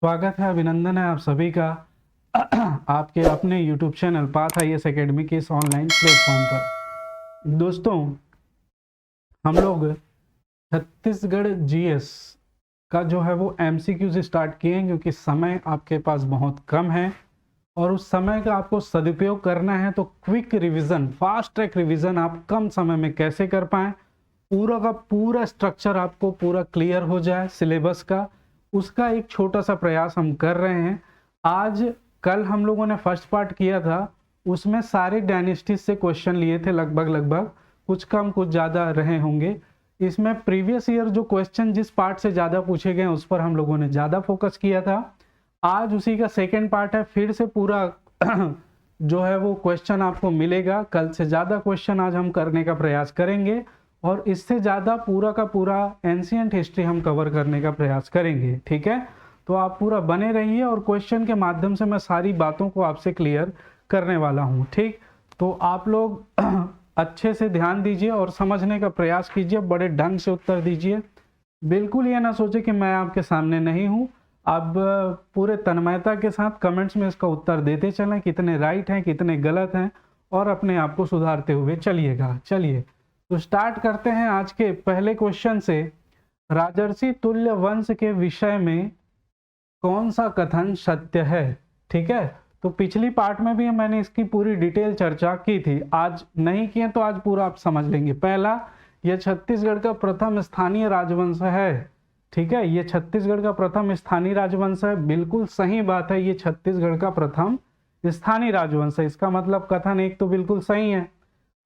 स्वागत है, अभिनंदन है आप सभी का आपके अपने YouTube channel path IAS academy के इस ऑनलाइन प्लेटफॉर्म पर। दोस्तों, हम लोग छत्तीसगढ़ जीएस का जो है वो MCQ से स्टार्ट किए हैं, क्योंकि समय आपके पास बहुत कम है और उस समय का आपको सदुपयोग करना है। तो quick revision, fast track revision आप कम समय में कैसे कर पाएँ, पूरा का पूरा स्ट्रक्चर आपको पूरा क्लियर हो जाए सिलेबस का, उसका एक छोटा सा प्रयास हम कर रहे हैं। आज कल हम लोगों ने फर्स्ट पार्ट किया था, उसमें सारे डायनेस्टीज से क्वेश्चन लिए थे, लगभग कुछ कम कुछ ज़्यादा रहे होंगे। इसमें प्रीवियस ईयर जो क्वेश्चन जिस पार्ट से ज़्यादा पूछे गए उस पर हम लोगों ने ज़्यादा फोकस किया था। आज उसी का सेकेंड पार्ट है, फिर से पूरा जो है वो क्वेश्चन आपको मिलेगा। कल से ज़्यादा क्वेश्चन आज हम करने का प्रयास करेंगे और इससे ज़्यादा पूरा का पूरा एंशिएंट हिस्ट्री हम कवर करने का प्रयास करेंगे। ठीक है, तो आप पूरा बने रहिए और क्वेश्चन के माध्यम से मैं सारी बातों को आपसे क्लियर करने वाला हूँ। ठीक, तो आप लोग अच्छे से ध्यान दीजिए और समझने का प्रयास कीजिए, बड़े ढंग से उत्तर दीजिए। बिल्कुल ये ना सोचे कि मैं आपके सामने नहीं हूँ। आप पूरे तन्मयता के साथ कमेंट्स में इसका उत्तर देते चलें, कितने राइट हैं कितने गलत हैं, और अपने आप को सुधारते हुए चलिएगा। चलिए तो स्टार्ट करते हैं आज के पहले क्वेश्चन से। राजर्षि तुल्य वंश के विषय में कौन सा कथन सत्य है? ठीक है, तो पिछली पार्ट में भी मैंने इसकी पूरी डिटेल चर्चा की थी, आज नहीं किए तो आज पूरा आप समझ लेंगे। पहला, यह छत्तीसगढ़ का प्रथम स्थानीय राजवंश है। ठीक है, ये छत्तीसगढ़ का प्रथम स्थानीय राजवंश है, बिल्कुल सही बात है, ये छत्तीसगढ़ का प्रथम स्थानीय राजवंश है। इसका मतलब कथन एक तो बिल्कुल सही है।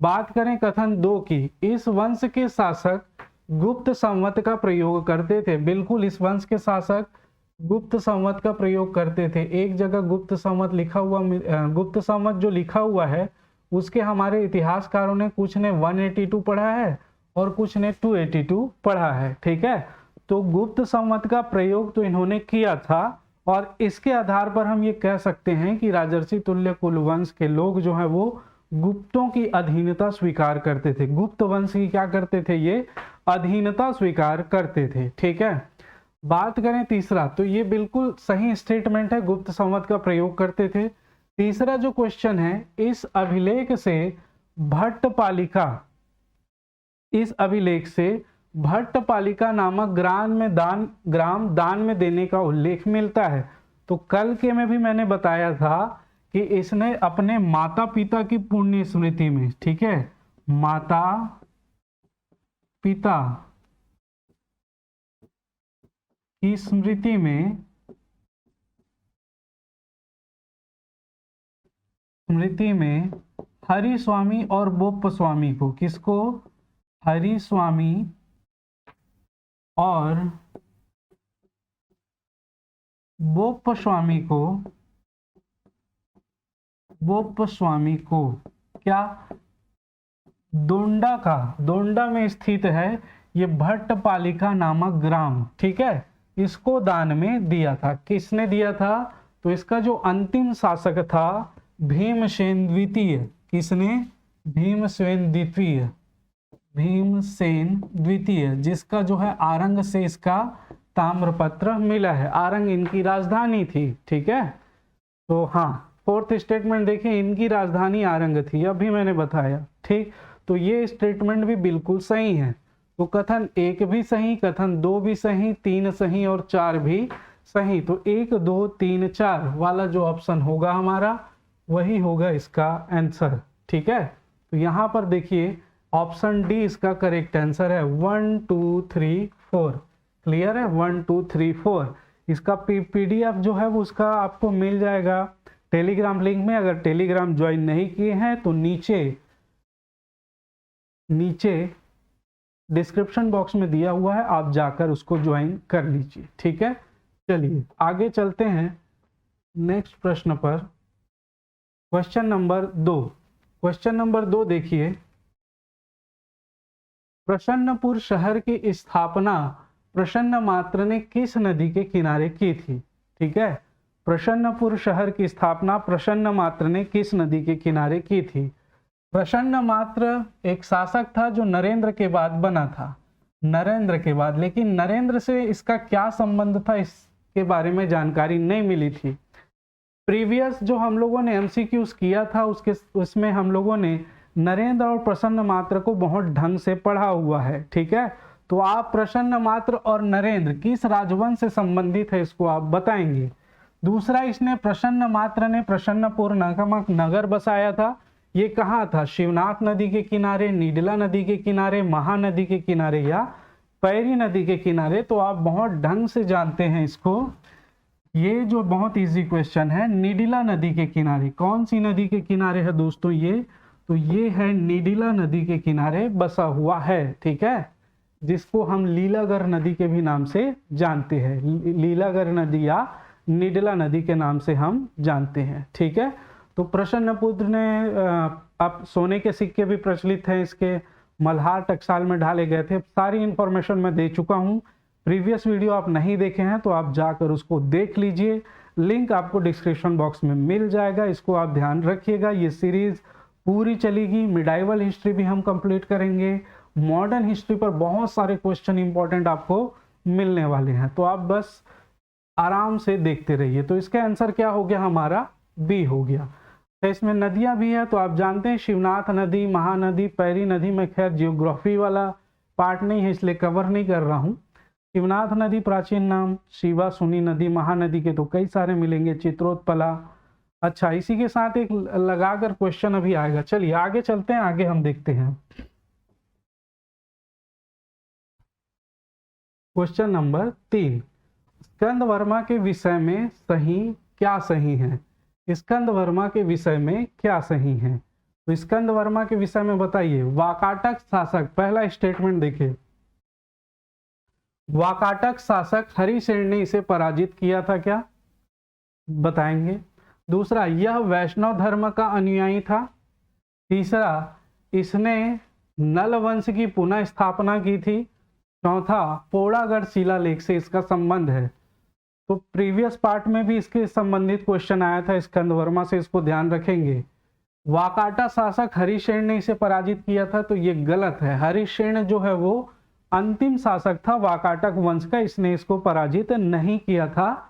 बात करें कथन दो की, इस वंश के शासक गुप्त संवत का प्रयोग करते थे। बिल्कुल, इस वंश के शासक गुप्त संवत का प्रयोग करते थे। एक जगह गुप्त संवत लिखा हुआ, गुप्त संवत जो लिखा हुआ है उसके हमारे इतिहासकारों ने कुछ ने 182 पढ़ा है और कुछ ने 282 पढ़ा है। ठीक है, तो गुप्त संवत का प्रयोग तो इन्होंने किया था और इसके आधार पर हम ये कह सकते हैं कि राजर्षि तुल्य कुलवंश के लोग जो है वो गुप्तों की अधीनता स्वीकार करते थे। गुप्त वंश की क्या करते थे? ये अधीनता स्वीकार करते थे। ठीक है, बात करें तीसरा, तो ये बिल्कुल सही स्टेटमेंट है, गुप्त संवत का प्रयोग करते थे। तीसरा जो क्वेश्चन है, इस अभिलेख से भट्टपालिका, इस अभिलेख से भट्टपालिका नामक ग्राम दान में देने का उल्लेख मिलता है। तो कल के में भी मैंने बताया था कि इसने अपने माता पिता की पुण्य स्मृति में, ठीक है, माता पिता की स्मृति में हरि स्वामी और बोप्प स्वामी को, किसको? हरि स्वामी और बोप्प स्वामी को क्या दोंडा में स्थित है ये भट्टपालिका नामक ग्राम, ठीक है, इसको दान में दिया था। किसने दिया था? तो इसका जो अंतिम शासक था भीमसेन द्वितीय। किसने? भीमसेन द्वितीय, जिसका जो है आरंग से इसका ताम्रपत्र मिला है। आरंग इनकी राजधानी थी। ठीक है, तो हाँ, फोर्थ स्टेटमेंट देखिए, इनकी राजधानी आरंग थी, अभी मैंने बताया। ठीक, तो ये स्टेटमेंट भी बिल्कुल सही है। तो कथन एक भी सही, कथन दो भी सही, तीन सही और चार भी सही। तो 1 2 3 4 वाला जो ऑप्शन होगा हमारा वही होगा इसका आंसर। ठीक है, तो यहाँ पर देखिए ऑप्शन डी इसका करेक्ट आंसर है। 1 2 3 4 क्लियर है, 1 2 3 4। इसका PDF जो है वो उसका आपको मिल जाएगा टेलीग्राम लिंक में। अगर टेलीग्राम ज्वाइन नहीं किए हैं तो नीचे डिस्क्रिप्शन बॉक्स में दिया हुआ है, आप जाकर उसको ज्वाइन कर लीजिए। ठीक है, चलिए आगे चलते हैं नेक्स्ट प्रश्न पर। Question number 2। क्वेश्चन नंबर 2 देखिए, प्रसन्नपुर शहर की स्थापना प्रसन्नमात्र ने किस नदी के किनारे की थी? ठीक है, प्रसन्नपुर शहर की स्थापना प्रसन्नमात्र ने किस नदी के किनारे की थी? प्रसन्नमात्र एक शासक था जो नरेंद्र के बाद बना था, नरेंद्र के बाद। लेकिन नरेंद्र से इसका क्या संबंध था, इस के बारे में जानकारी नहीं मिली थी। प्रीवियस जो हम लोगों ने MCQs किया था उसमें हम लोगों ने नरेंद्र और प्रसन्न मात्र को बहुत ढंग से पढ़ा हुआ है, ठीक है। तो आप प्रसन्न मात्र और नरेंद्र किस राजवंश से संबंधित है इसको आप बताएंगे। दूसरा, इसने प्रसन्न मात्र ने प्रसन्नपुर नामक नगर बसाया था। ये कहाँ था? शिवनाथ नदी के किनारे, नीडला नदी के किनारे, महानदी के किनारे या पैरी नदी के किनारे। तो आप बहुत ढंग से जानते हैं इसको। ये जो बहुत इजी क्वेश्चन है, नीडिला नदी के किनारे। कौन सी नदी के किनारे है दोस्तों ये? तो ये है नीडिला नदी के किनारे बसा हुआ है, ठीक है, जिसको हम लीलागर नदी के भी नाम से जानते हैं। लीलागर नदी या नीडला नदी के नाम से हम जानते हैं, ठीक है। तो प्रसन्नपुत्र ने अब सोने के सिक्के भी प्रचलित हैं इसके, मल्हार टकसाल में ढाले गए थे। सारी इंफॉर्मेशन मैं दे चुका हूँ। प्रीवियस वीडियो आप नहीं देखे हैं तो आप जाकर उसको देख लीजिए, लिंक आपको डिस्क्रिप्शन बॉक्स में मिल जाएगा। इसको आप ध्यान रखिएगा। ये सीरीज पूरी चलेगी। मिडाइवल हिस्ट्री भी हम कंप्लीट करेंगे। मॉडर्न हिस्ट्री पर बहुत सारे क्वेश्चन इंपॉर्टेंट आपको मिलने वाले हैं, तो आप बस आराम से देखते रहिए। तो इसका आंसर क्या हो गया? हमारा बी हो गया। तो इसमें नदियां भी है तो आप जानते हैं शिवनाथ नदी, महानदी, पैरी नदी। में खैर जियोग्राफी वाला पार्ट नहीं है इसलिए कवर नहीं कर रहा हूँ। शिवनाथ नदी प्राचीन नाम, शिवा सुनी नदी, महानदी के तो कई सारे मिलेंगे, चित्रोत्पला। अच्छा, इसी के साथ एक लगाकर क्वेश्चन अभी आएगा। चलिए आगे चलते हैं, आगे हम देखते हैं। क्वेश्चन नंबर 3, स्कंद वर्मा के विषय में सही क्या सही है? स्कंद वर्मा के विषय में क्या सही है? तो स्कंद वर्मा के विषय में बताइए। वाकाटक शासक, पहला स्टेटमेंट देखिए, वाकाटक शासक हरिसेन ने इसे पराजित किया था, क्या बताएंगे। दूसरा, यह वैष्णव धर्म का अनुयायी था। तीसरा, इसने नल वंश की पुनः स्थापना की थी। चौथा, पोड़ागढ़ शिलालेख से इसका संबंध है। तो प्रीवियस पार्ट में भी इसके संबंधित क्वेश्चन आया था स्कंद वर्मा से, इसको ध्यान रखेंगे। वाकाटा शासक हरिसेन ने इसे पराजित किया था, तो ये गलत है। हरिसेन जो है वो अंतिम शासक था वाकाटक वंश का, इसने इसको पराजित नहीं किया था।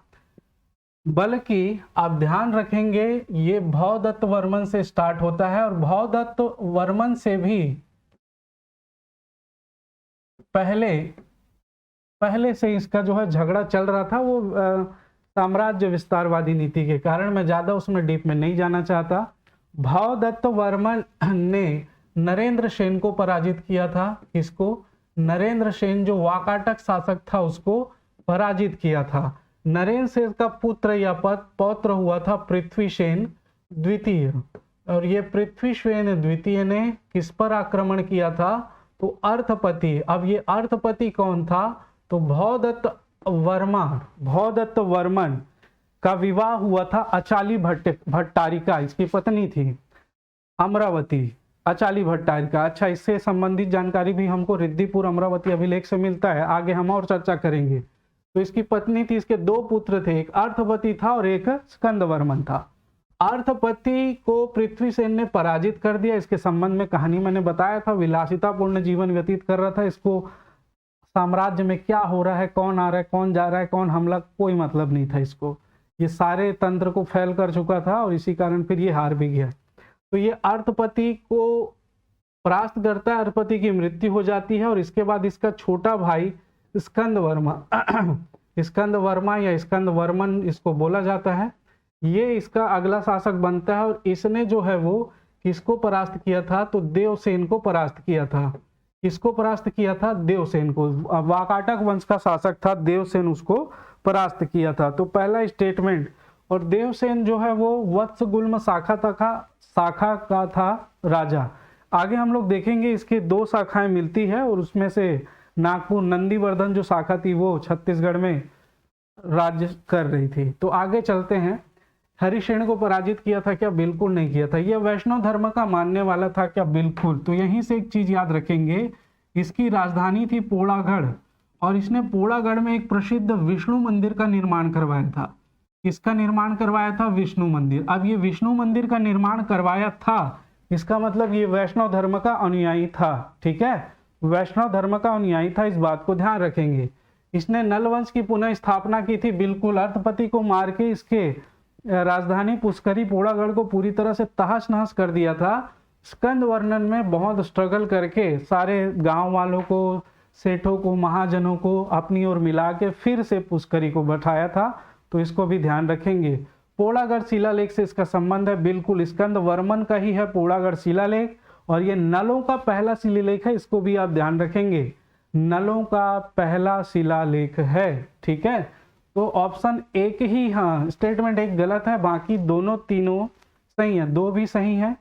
बल्कि आप ध्यान रखेंगे ये भवदत्त वर्मन से स्टार्ट होता है, और भवदत्त वर्मन से भी पहले से इसका जो है झगड़ा चल रहा था। वो साम्राज्य विस्तारवादी नीति के कारण, मैं ज्यादा उसमें डीप में नहीं जाना चाहता। भवदत्त वर्मन ने नरेंद्र सेन को पराजित किया था। किसको? नरेंद्र सेन जो वाकाटक शासक था उसको पराजित किया था। नरेंद्र सेन का पुत्र या पौत्र हुआ था पृथ्वीसेन द्वितीय, और ये पृथ्वीसेन द्वितीय ने किस पर आक्रमण किया था? तो अर्थपति। अब ये अर्थपति कौन था? तो भवदत्त वर्मन का विवाह हुआ था अचाली भट्टारिका, इसकी पत्नी थी अमरावती, अचाली भट्टारिका। अच्छा, इससे संबंधित जानकारी भी हमको रिद्धिपुर अमरावती अभिलेख से मिलता है, आगे हम और चर्चा करेंगे। तो इसकी पत्नी थी, इसके 2 पुत्र थे, एक अर्थपति था और एक स्कंद वर्मन था। अर्थपति को पृथ्वीसेन ने पराजित कर दिया। इसके संबंध में कहानी मैंने बताया था। विलासितापूर्ण जीवन व्यतीत कर रहा था, इसको साम्राज्य में क्या हो रहा है, कौन आ रहा है, कौन जा रहा है, कौन हमला, कोई मतलब नहीं था इसको। ये सारे तंत्र को फैल कर चुका था और इसी कारण फिर ये हार भी गया। तो ये अर्थपति को परास्त करता है, अर्थपति की मृत्यु हो जाती है, और इसके बाद इसका छोटा भाई स्कंद वर्मा स्कंद वर्मा या स्कंद वर्मन इसको बोला जाता है, ये इसका अगला शासक बनता है। और इसने जो है वो किसको परास्त किया था? तो देवसेन को परास्त किया था। किसको परास्त किया था? देवसेन को। वाकाटक वंश का शासक था देवसेन, उसको परास्त किया था। तो पहला स्टेटमेंट। और देवसेन जो है वो वत्सगुल्म शाखा का था राजा। आगे हम लोग देखेंगे इसकी 2 शाखाएं मिलती है, और उसमें से नागपुर नंदीवर्धन जो शाखा थी वो छत्तीसगढ़ में राज्य कर रही थी। तो आगे चलते हैं। हरिसेन को पराजित किया था क्या? बिल्कुल नहीं किया था। यह वैष्णव धर्म का मानने वाला था क्या? बिल्कुल। तो यहीं से एक चीज याद रखेंगे, इसकी राजधानी थी पोड़ागढ़, और इसने पोड़ागढ़ में एक प्रसिद्ध विष्णु मंदिर का निर्माण करवाया था। किसका निर्माण करवाया था? विष्णु मंदिर। अब ये विष्णु मंदिर का निर्माण करवाया था, इसका मतलब ये वैष्णव धर्म का अनुयायी था। ठीक है, वैष्णव धर्म का अनुयायी था, इस बात को ध्यान रखेंगे। इसने नल वंश की पुनः स्थापना की थी, बिल्कुल। अर्थपति को मार के इसके राजधानी पुष्करी पोड़ागढ़ को पूरी तरह से तहस नहस कर दिया था। स्कंद वर्णन में बहुत स्ट्रगल करके सारे गांव वालों को, सेठों को, महाजनों को अपनी ओर मिला के फिर से पुष्करी को बैठाया था, तो इसको भी ध्यान रखेंगे। पोड़ागढ़ शिलालेख से इसका संबंध है, बिल्कुल स्कंद वर्मन का ही है पोड़ागढ़ शिलालेख, और ये नलों का पहला शिलालेख है, इसको भी आप ध्यान रखेंगे, नलों का पहला शिलालेख है। ठीक है, तो ऑप्शन एक ही, हाँ स्टेटमेंट एक गलत है, बाकी दोनों तीनों सही है, 2 भी सही है,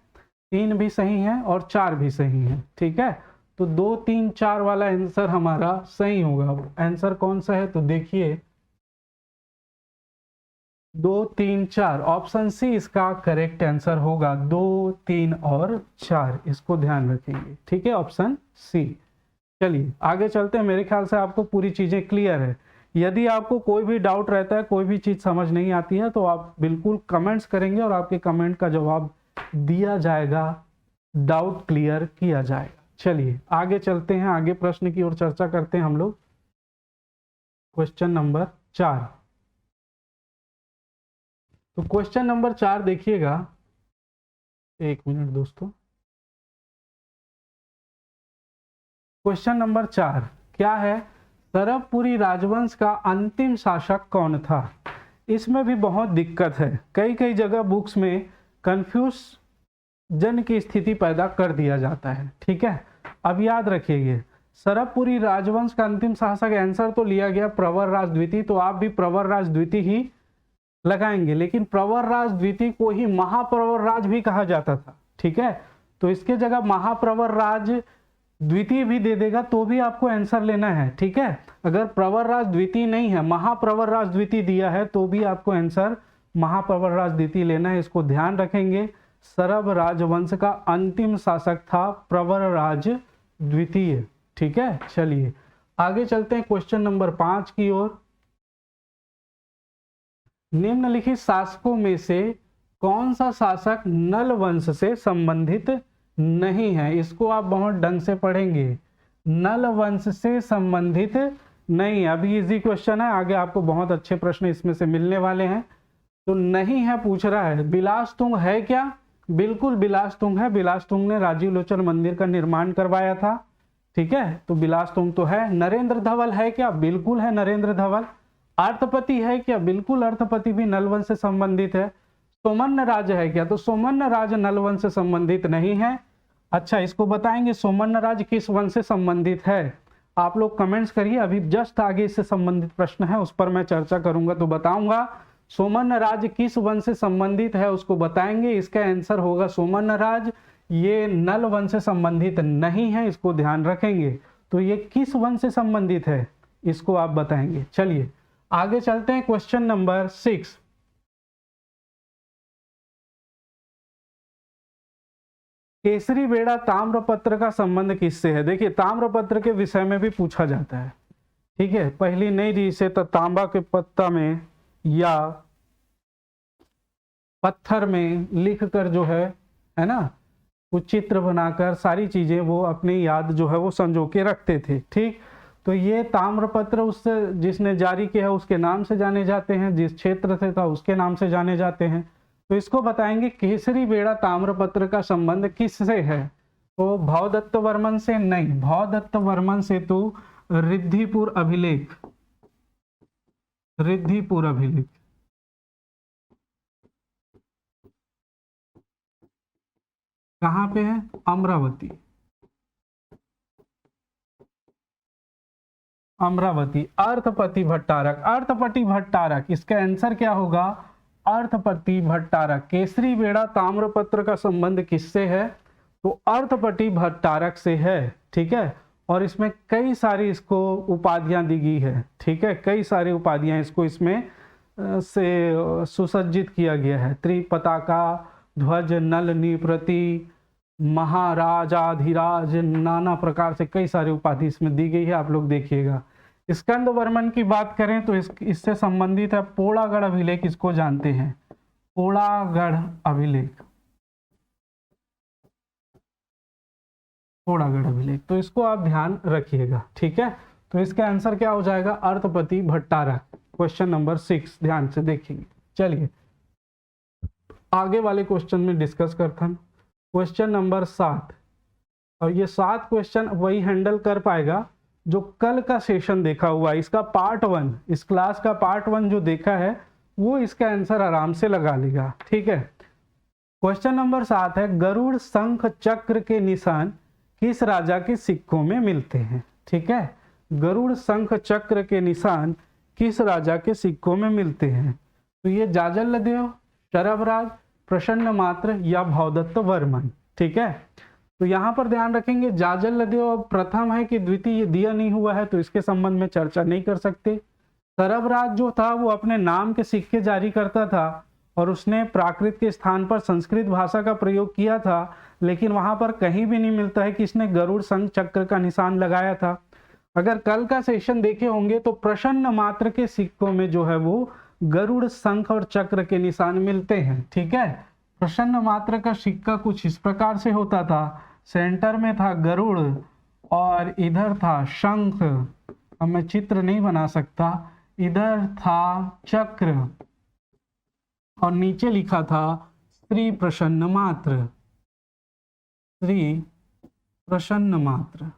3 भी सही है और 4 भी सही है। ठीक है, तो 2, 3, 4 वाला आंसर हमारा सही होगा। आंसर कौन सा है तो देखिए, 2, 3, 4, ऑप्शन सी इसका करेक्ट आंसर होगा। 2, 3 और 4, इसको ध्यान रखेंगे। ठीक है, ऑप्शन सी। चलिए आगे चलते हैं, मेरे ख्याल से आपको पूरी चीजें क्लियर है। यदि आपको कोई भी डाउट रहता है, कोई भी चीज समझ नहीं आती है, तो आप बिल्कुल कमेंट्स करेंगे और आपके कमेंट का जवाब दिया जाएगा, डाउट क्लियर किया जाएगा। चलिए आगे चलते हैं, आगे प्रश्न की ओर चर्चा करते हैं हम लोग। क्वेश्चन नंबर 4, तो क्वेश्चन नंबर 4 देखिएगा, 1 मिनट दोस्तों। क्वेश्चन नंबर 4 क्या है, सरबपुरी राजवंश का अंतिम शासक कौन था। इसमें भी बहुत दिक्कत है, कई जगह बुक्स में कंफ्यूजन की स्थिति पैदा कर दिया जाता है। ठीक है, अब याद रखिए, सरबपुरी राजवंश का अंतिम शासक, आंसर तो लिया गया प्रवरराज द्वितीय, तो आप भी प्रवरराज द्वितीय ही लगाएंगे, लेकिन प्रवरराज द्वितीय को ही महाप्रवरराज भी कहा जाता था। ठीक है, तो इसके जगह महाप्रवरराज द्वितीय भी दे देगा तो भी आपको आंसर लेना है। ठीक है, अगर प्रवरराज द्वितीय नहीं है, महाप्रवरराज द्वितीय दिया है, तो भी आपको आंसर महाप्रवरराज द्वितीय लेना है, इसको ध्यान रखेंगे। सरब राजवंश का अंतिम शासक था प्रवरराज द्वितीय। ठीक है, चलिए आगे चलते हैं क्वेश्चन नंबर 5 की ओर। निम्नलिखित शासकों में से कौन सा शासक नल वंश से संबंधित नहीं है। इसको आप बहुत ढंग से पढ़ेंगे, नल वंश से संबंधित नहीं। अभी इजी क्वेश्चन है, आगे आपको बहुत अच्छे प्रश्न इसमें से मिलने वाले हैं। तो नहीं है पूछ रहा है, बिलासतुंग है क्या, बिल्कुल बिलासतुंग है, बिलासतुंग ने राजीव लोचन मंदिर का निर्माण करवाया था। ठीक है, तो बिलासतुंग तो है। नरेंद्र धवल है क्या, बिल्कुल है नरेंद्र धवल। अर्थपति है क्या, बिल्कुल अर्थपति भी नलवंश से संबंधित है। सोमन्न राज है क्या, तो सोमन्न राज नलवंश से संबंधित नहीं है। अच्छा, इसको बताएंगे सोमन्न राज किस वंश से संबंधित है, आप लोग कमेंट्स करिए, अभी जस्ट आगे इससे संबंधित प्रश्न है, उस पर मैं चर्चा करूंगा तो बताऊंगा। सोमन्न राज किस वंश से संबंधित है उसको बताएंगे, इसका आंसर होगा सोमन्न राज। ये नल वंश से संबंधित नहीं है, इसको ध्यान रखेंगे। तो ये किस वंश से संबंधित है इसको आप बताएंगे। चलिए आगे चलते हैं, क्वेश्चन नंबर 6। केसरी बेड़ा ताम्रपत्र का संबंध किससे है। देखिए, ताम्रपत्र के विषय में भी पूछा जाता है। ठीक है, पहली नई री से तो तांबा के पत्ता में या पत्थर में लिख कर जो है ना, कुछ चित्र बनाकर सारी चीजें वो अपनी याद जो है वो संजो के रखते थे। ठीक, तो ये ताम्रपत्र उससे जिसने जारी किया है उसके नाम से जाने जाते हैं, जिस क्षेत्र से था उसके नाम से जाने जाते हैं। तो इसको बताएंगे केसरी बेड़ा ताम्रपत्र का संबंध किससे है। तो भवदत्त वर्मन से नहीं, भवदत्त वर्मन से तो रिद्धिपुर अभिलेख, रिद्धिपुर अभिलेख कहाँ पे है, अमरावती, अमरावती। अर्थपति भट्टारक, अर्थपति भट्टारक, इसका आंसर क्या होगा, अर्थपति भट्टारक। केसरी बेड़ा ताम्रपत्र का संबंध किससे है, तो अर्थपति भट्टारक से है। ठीक है, और इसमें कई सारी इसको उपाधियां दी गई है। ठीक है, कई सारी उपाधियां इसको इसमें से सुसज्जित किया गया है। त्रिपताका, ध्वज, नल निप्रति, महाराजाधिराज, नाना प्रकार से कई सारी उपाधि इसमें दी गई है, आप लोग देखिएगा। स्कंद वर्मन की बात करें तो इससे संबंधित है पोड़ागढ़ अभिलेख, इसको जानते हैं, पोड़ागढ़ अभिलेख, पोड़ागढ़ अभिलेख, तो इसको आप ध्यान रखिएगा। ठीक है, तो इसका आंसर क्या हो जाएगा, अर्थपति भट्टारक। क्वेश्चन नंबर 6 ध्यान से देखेंगे। चलिए आगे वाले क्वेश्चन में डिस्कस करते हैं। क्वेश्चन नंबर 7, और ये 7 क्वेश्चन वही हैंडल कर पाएगा जो कल का सेशन देखा हुआ है। इसका पार्ट 1, इस क्लास का पार्ट 1 जो देखा है वो इसका आंसर आराम से लगा लेगा। ठीक है, क्वेश्चन नंबर 7 है, गरुड़ शंख चक्र के निशान किस राजा के सिक्कों में मिलते हैं। ठीक है, गरुड़ शंख चक्र के निशान किस राजा के सिक्कों में मिलते हैं। तो ये जाजलदेव, शरभराज, प्रसन्न मात्र या भवदत्त वर्मन। ठीक है, तो यहाँ पर ध्यान रखेंगे जाजलदेव प्रथम है कि द्वितीय, ये दिया नहीं हुआ है तो इसके संबंध में चर्चा नहीं कर सकते। शरभराज जो था वो अपने नाम के सिक्के जारी करता था और उसने प्राकृत के स्थान पर संस्कृत भाषा का प्रयोग किया था, लेकिन वहां पर कहीं भी नहीं मिलता है कि इसने गरुड़ शंख चक्र का निशान लगाया था। अगर कल का सेशन देखे होंगे तो प्रसन्न मात्र के सिक्कों में जो है वो गरुड़ शंख और चक्र के निशान मिलते हैं। ठीक है, प्रसन्न मात्र का सिक्का कुछ इस प्रकार से होता था, सेंटर में था गरुड़ और इधर था शंख, अब मैं चित्र नहीं बना सकता, इधर था चक्र और नीचे लिखा था श्री प्रसन्न मात्र, श्री प्रसन्न मात्र।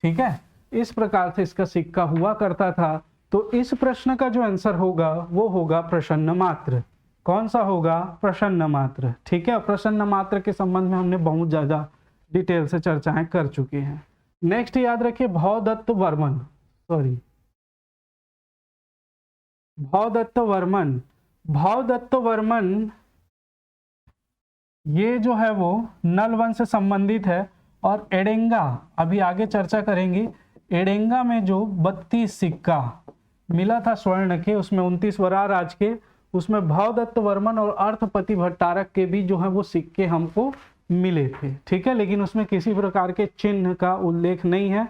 ठीक है, इस प्रकार से इसका सिक्का हुआ करता था। तो इस प्रश्न का जो आंसर होगा वो होगा प्रसन्न मात्र। कौन सा होगा, प्रसन्न मात्र। ठीक है, प्रसन्न मात्र के संबंध में हमने बहुत ज्यादा डिटेल से चर्चाएं कर चुके हैं। नेक्स्ट याद रखिए भवदत्त वर्मन, भवदत्त वर्मन। भवदत्त वर्मन ये जो है वो नल वंश से संबंधित है और एडेंगा, अभी आगे चर्चा करेंगे, एडेंगा में जो 32 सिक्का मिला था स्वर्ण के, उसमें 29 वराह राज के, उसमें भवदत्त वर्मन और अर्थपति भट्टारक के भी जो है वो सिक्के हमको मिले थे। ठीक है, लेकिन उसमें किसी प्रकार के चिन्ह का उल्लेख नहीं है,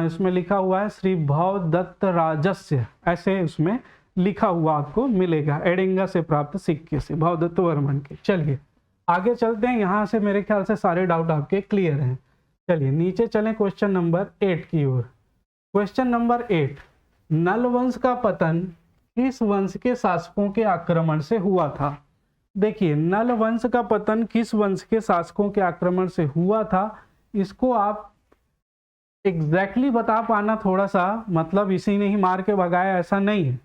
इसमें लिखा हुआ है श्री भवदत्त राजस्य, ऐसे उसमें लिखा हुआ आपको मिलेगा एडेंगा से प्राप्त सिक्के से, भवदत्त वर्मन के। चलिए आगे चलते हैं, यहाँ से मेरे ख्याल से सारे डाउट आपके क्लियर हैं। चलिए नीचे चलें क्वेश्चन नंबर 8 की ओर। क्वेश्चन नंबर 8, नल वंश का पतन किस वंश के शासकों के आक्रमण से हुआ था। देखिए नल वंश का पतन किस वंश के शासकों के आक्रमण से हुआ था, इसको आप एग्जैक्टली बता पाना थोड़ा सा, मतलब इसी ने ही मार के भगाया ऐसा नहीं है।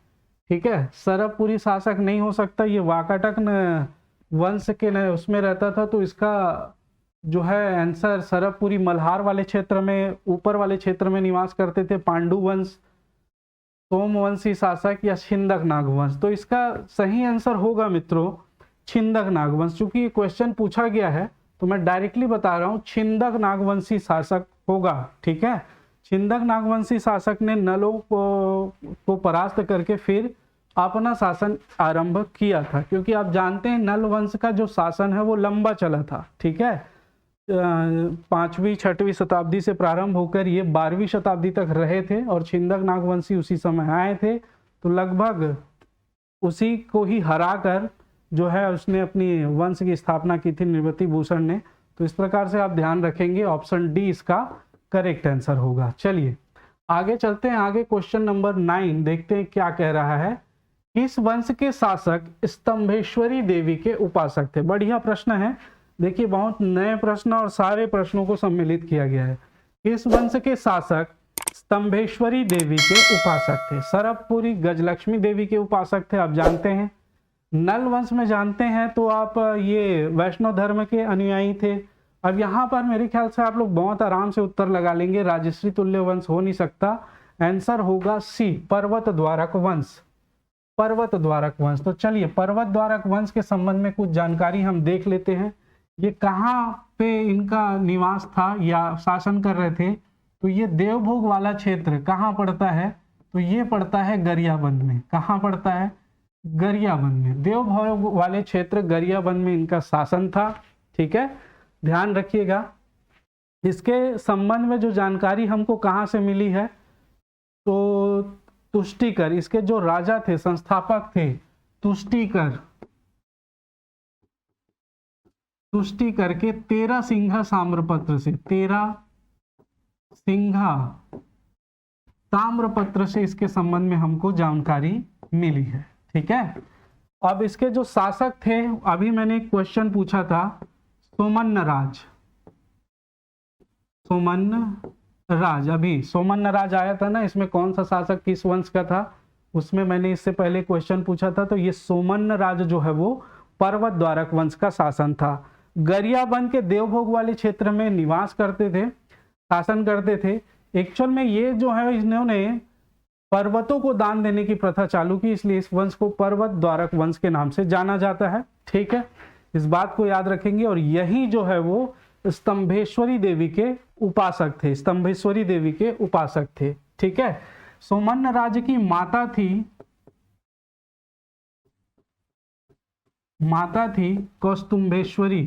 ठीक है, सरबपुरी शासक नहीं हो सकता, ये वाकाटक वंश के उसमें रहता था, तो इसका जो है आंसर सरबपुरी मल्हार वाले क्षेत्र में, ऊपर वाले क्षेत्र में निवास करते थे पांडु वंश, सोमवंशी शासक या छिंदक नागवंश। तो इसका सही आंसर होगा मित्रों छिंदक नागवंश। चूंकि ये क्वेश्चन पूछा गया है तो मैं डायरेक्टली बता रहा हूँ, छिंदक नागवंशी शासक होगा। ठीक है, छिंदक नागवंशी शासक ने नलों को परास्त करके फिर अपना शासन आरंभ किया था, क्योंकि आप जानते हैं नल वंश का जो शासन है वो लंबा चला था। ठीक है, 5वीं 6वीं शताब्दी से प्रारंभ होकर ये 12वीं शताब्दी तक रहे थे और छिंदक नागवंशी उसी समय आए थे, तो लगभग उसी को ही हरा कर जो है उसने अपनी वंश की स्थापना की थी निवृत्ति भूषण ने। तो इस प्रकार से आप ध्यान रखेंगे, ऑप्शन डी इसका करेक्ट आंसर होगा। चलिए आगे चलते हैं, आगे क्वेश्चन नंबर 9 देखते हैं क्या कह रहा है। किस वंश के शासक स्तंभेश्वरी देवी के उपासक थे। बढ़िया प्रश्न है, देखिए बहुत नए प्रश्न और सारे प्रश्नों को सम्मिलित किया गया है। किस वंश के शासक स्तंभेश्वरी देवी के उपासक थे। सरबपुरी गजलक्ष्मी देवी के उपासक थे, आप जानते हैं। नल वंश में जानते हैं तो आप ये वैष्णव धर्म के अनुयायी थे। अब यहाँ पर मेरे ख्याल से आप लोग बहुत आराम से उत्तर लगा लेंगे, राजश्री तुल्य वंश हो नहीं सकता, आंसर होगा सी पर्वत द्वारक वंश, पर्वत द्वारक वंश। तो चलिए पर्वत द्वारक वंश के संबंध में कुछ जानकारी हम देख लेते हैं। ये कहाँ पे इनका निवास था या शासन कर रहे थे, तो ये देवभोग वाला क्षेत्र कहाँ पड़ता है, तो ये पड़ता है गरियाबंद में। कहाँ पड़ता है, गरियाबंद में। देवभोग वाले क्षेत्र गरियाबंद में इनका शासन था। ठीक है, ध्यान रखिएगा। इसके संबंध में जो जानकारी हमको कहाँ से मिली है, तो तुष्टिकर, इसके जो राजा थे, संस्थापक थे तुष्टिकर, तुष्टिकर के 13 सिंहा साम्रपत्र से, 13 सिंघा ताम्रपत्र से इसके संबंध में हमको जानकारी मिली है। ठीक है, अब इसके जो शासक थे, अभी मैंने एक क्वेश्चन पूछा था, सोमन्नराज। सोमन्नराज, अभी सोमन्नराज आया था ना, इसमें कौन सा शासक किस वंश का था, उसमें मैंने इससे पहले क्वेश्चन पूछा था। तो ये सोमन्नराज जो है वो पर्वत द्वारक वंश का शासन था। गरियाबंद के देवभोग वाले क्षेत्र में निवास करते थे, शासन करते थे। एक्चुअल में ये जो है इन्होंने पर्वतों को दान देने की प्रथा चालू की, इसलिए इस वंश को पर्वत द्वारक वंश के नाम से जाना जाता है। ठीक है, इस बात को याद रखेंगे। और यही जो है वो स्तंभेश्वरी देवी के उपासक थे, स्तंभेश्वरी देवी के उपासक थे। ठीक है, सोमन्नराज की माता थी कौस्तुंभेश्वरी।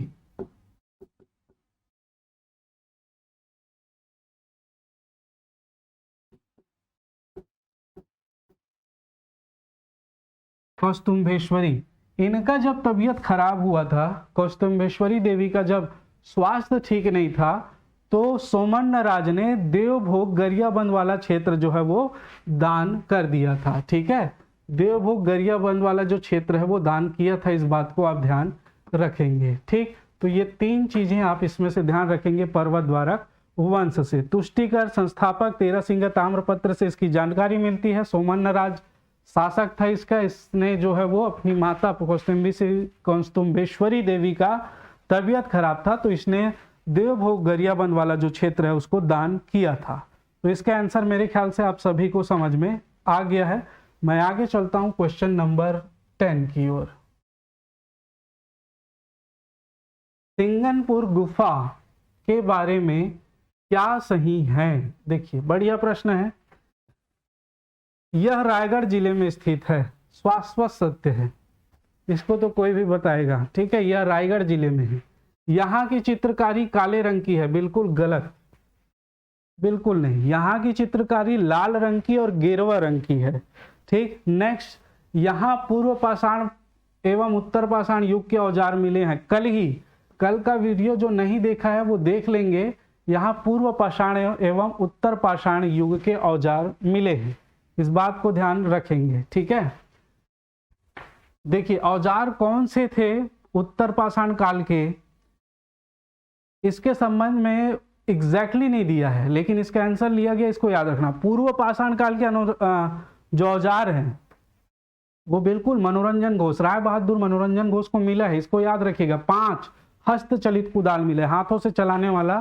कौस्तुंभेश्वरी, इनका जब तबीयत खराब हुआ था, कौस्तुंभेश्वरी देवी का जब स्वास्थ्य ठीक नहीं था, तो सोमन्नराज ने देवभोग गरियाबंद वाला क्षेत्र जो है वो दान कर दिया था। ठीक है, देवभोग गरियाबंद वाला जो क्षेत्र है वो दान किया था, इस बात को आप ध्यान रखेंगे। ठीक, तो ये तीन चीजें आप इसमें से ध्यान रखेंगे पर्वत द्वारक वंश से। तुष्टिकर संस्थापक, 13 सिंह ताम्रपत्र से इसकी जानकारी मिलती है। सोमन्नराज शासक था इसका, इसने जो है वो अपनी माता कौस्तुंभेश्वरी देवी का तबीयत खराब था, तो इसने देवभोग गरियाबंद वाला जो क्षेत्र है उसको दान किया था। तो इसका आंसर मेरे ख्याल से आप सभी को समझ में आ गया है। मैं आगे चलता हूं क्वेश्चन नंबर 10 की ओर। सिंगनपुर गुफा के बारे में क्या सही है? देखिए, बढ़िया प्रश्न है। यह रायगढ़ जिले में स्थित है, शाश्वत सत्य है, इसको तो कोई भी बताएगा। ठीक है, यह रायगढ़ जिले में है। यहाँ की चित्रकारी काले रंग की है, बिल्कुल गलत, बिल्कुल नहीं। यहाँ की चित्रकारी लाल रंग की और गेरुआ रंग की है। ठीक, नेक्स्ट, यहाँ पूर्व पाषाण एवं उत्तर पाषाण युग के औजार मिले हैं। कल का वीडियो जो नहीं देखा है वो देख लेंगे। यहाँ पूर्व पाषाण एवं उत्तर पाषाण युग के औजार मिले हैं, इस बात को ध्यान रखेंगे। ठीक है, देखिए औजार कौन से थे उत्तर पाषाण काल के, इसके संबंध में एग्जैक्टली नहीं दिया है, लेकिन इसका आंसर लिया गया, इसको याद रखना। पूर्व पाषाण काल के जो औजार हैं वो बिल्कुल मनोरंजन घोष, राय बहादुर मनोरंजन घोष को मिला है, इसको याद रखिएगा। 5 हस्तचलित कुदाल मिले, हाथों से चलाने वाला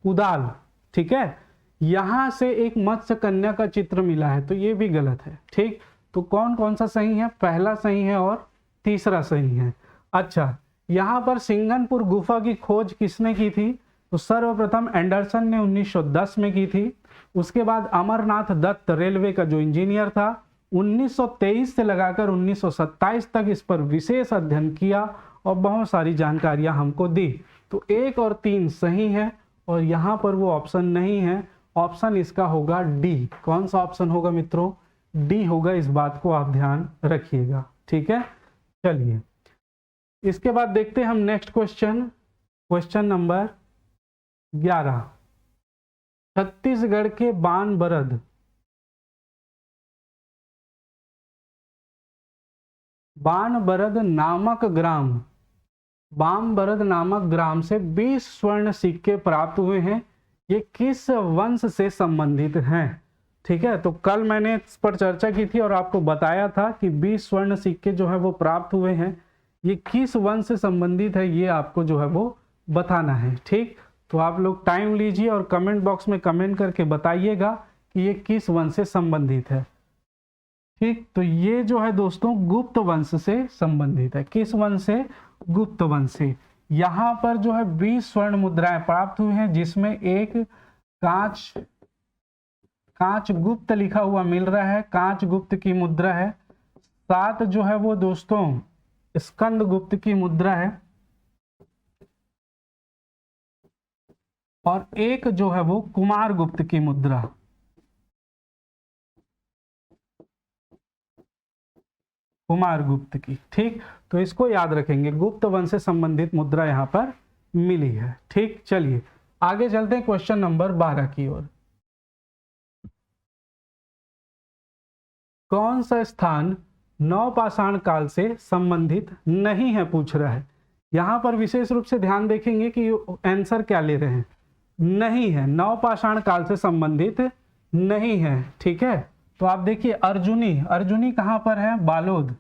कुदाल। ठीक है, यहां से एक मत्स्य कन्या का चित्र मिला है, तो ये भी गलत है। ठीक, तो कौन कौन सा सही है? पहला सही है और तीसरा सही है। अच्छा, यहाँ पर सिंगनपुर गुफा की खोज किसने की थी? तो सर्वप्रथम एंडरसन ने 1910 में की थी। उसके बाद अमरनाथ दत्त रेलवे का जो इंजीनियर था, 1923 से लगाकर 1927 तक इस पर विशेष अध्ययन किया और बहुत सारी जानकारियां हमको दी। तो 1 और 3 सही है, और यहाँ पर वो ऑप्शन नहीं है, ऑप्शन इसका होगा डी। कौन सा ऑप्शन होगा मित्रों? डी होगा, इस बात को आप ध्यान रखिएगा। ठीक है, चलिए इसके बाद देखते हैं हम next question, question number 11। Chhattisgarh के बानबरद नामक ग्राम से 20 स्वर्ण सिक्के प्राप्त हुए हैं। ये किस वंश से संबंधित हैं? ठीक है, तो कल मैंने इस पर चर्चा की थी और आपको बताया था कि 20 स्वर्ण सिक्के जो है वो प्राप्त हुए हैं, ये किस वंश से संबंधित है, ये आपको जो है वो बताना है। ठीक, तो आप लोग टाइम लीजिए और कमेंट बॉक्स में कमेंट करके बताइएगा कि ये किस वंश से संबंधित है। ठीक, तो ये जो है दोस्तों गुप्त वंश से संबंधित है। किस वंश से? गुप्त वंश से। यहाँ पर जो है 20 स्वर्ण मुद्राएं प्राप्त हुई हैं, जिसमें एक कांच गुप्त लिखा हुआ मिल रहा है, कांच गुप्त की मुद्रा है। 7 जो है वो दोस्तों स्कंद गुप्त की मुद्रा है, और एक जो है वो कुमार गुप्त की मुद्रा। कुमार गुप्त की। ठीक, तो इसको याद रखेंगे, गुप्त वंश से संबंधित मुद्रा यहाँ पर मिली है। ठीक, चलिए आगे चलते हैं क्वेश्चन नंबर 12 की ओर। कौन सा स्थान नवपाषाण काल से संबंधित नहीं है, पूछ रहा है। यहां पर विशेष रूप से ध्यान देखेंगे कि आंसर क्या ले रहे हैं, नहीं है, नवपाषाण काल से संबंधित नहीं है। ठीक है, तो आप देखिए अर्जुनी, अर्जुनी कहां पर है, बालोद,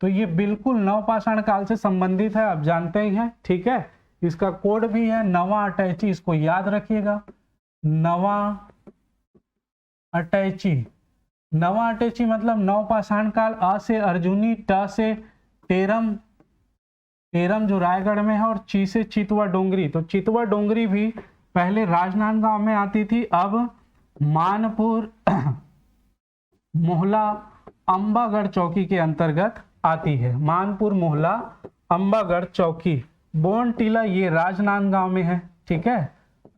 तो ये बिल्कुल नवपाषाण काल से संबंधित है, आप जानते ही हैं। ठीक है, इसका कोड भी है नवा अटैची, इसको याद रखिएगा, नवा अटैची। नवा अटैची मतलब नवपाषाण काल, अ से अर्जुनी, ट से टेरम, टेरम जो रायगढ़ में है, और ची से चितवा डोंगरी, तो चितवा डोंगरी भी पहले राजनांदगांव में आती थी, अब मानपुर मोहला अंबागढ़ चौकी के अंतर्गत आती है। मानपुर मोहला अंबागढ़ चौकी, बोन टीला ये राजनांदगांव में है। ठीक है,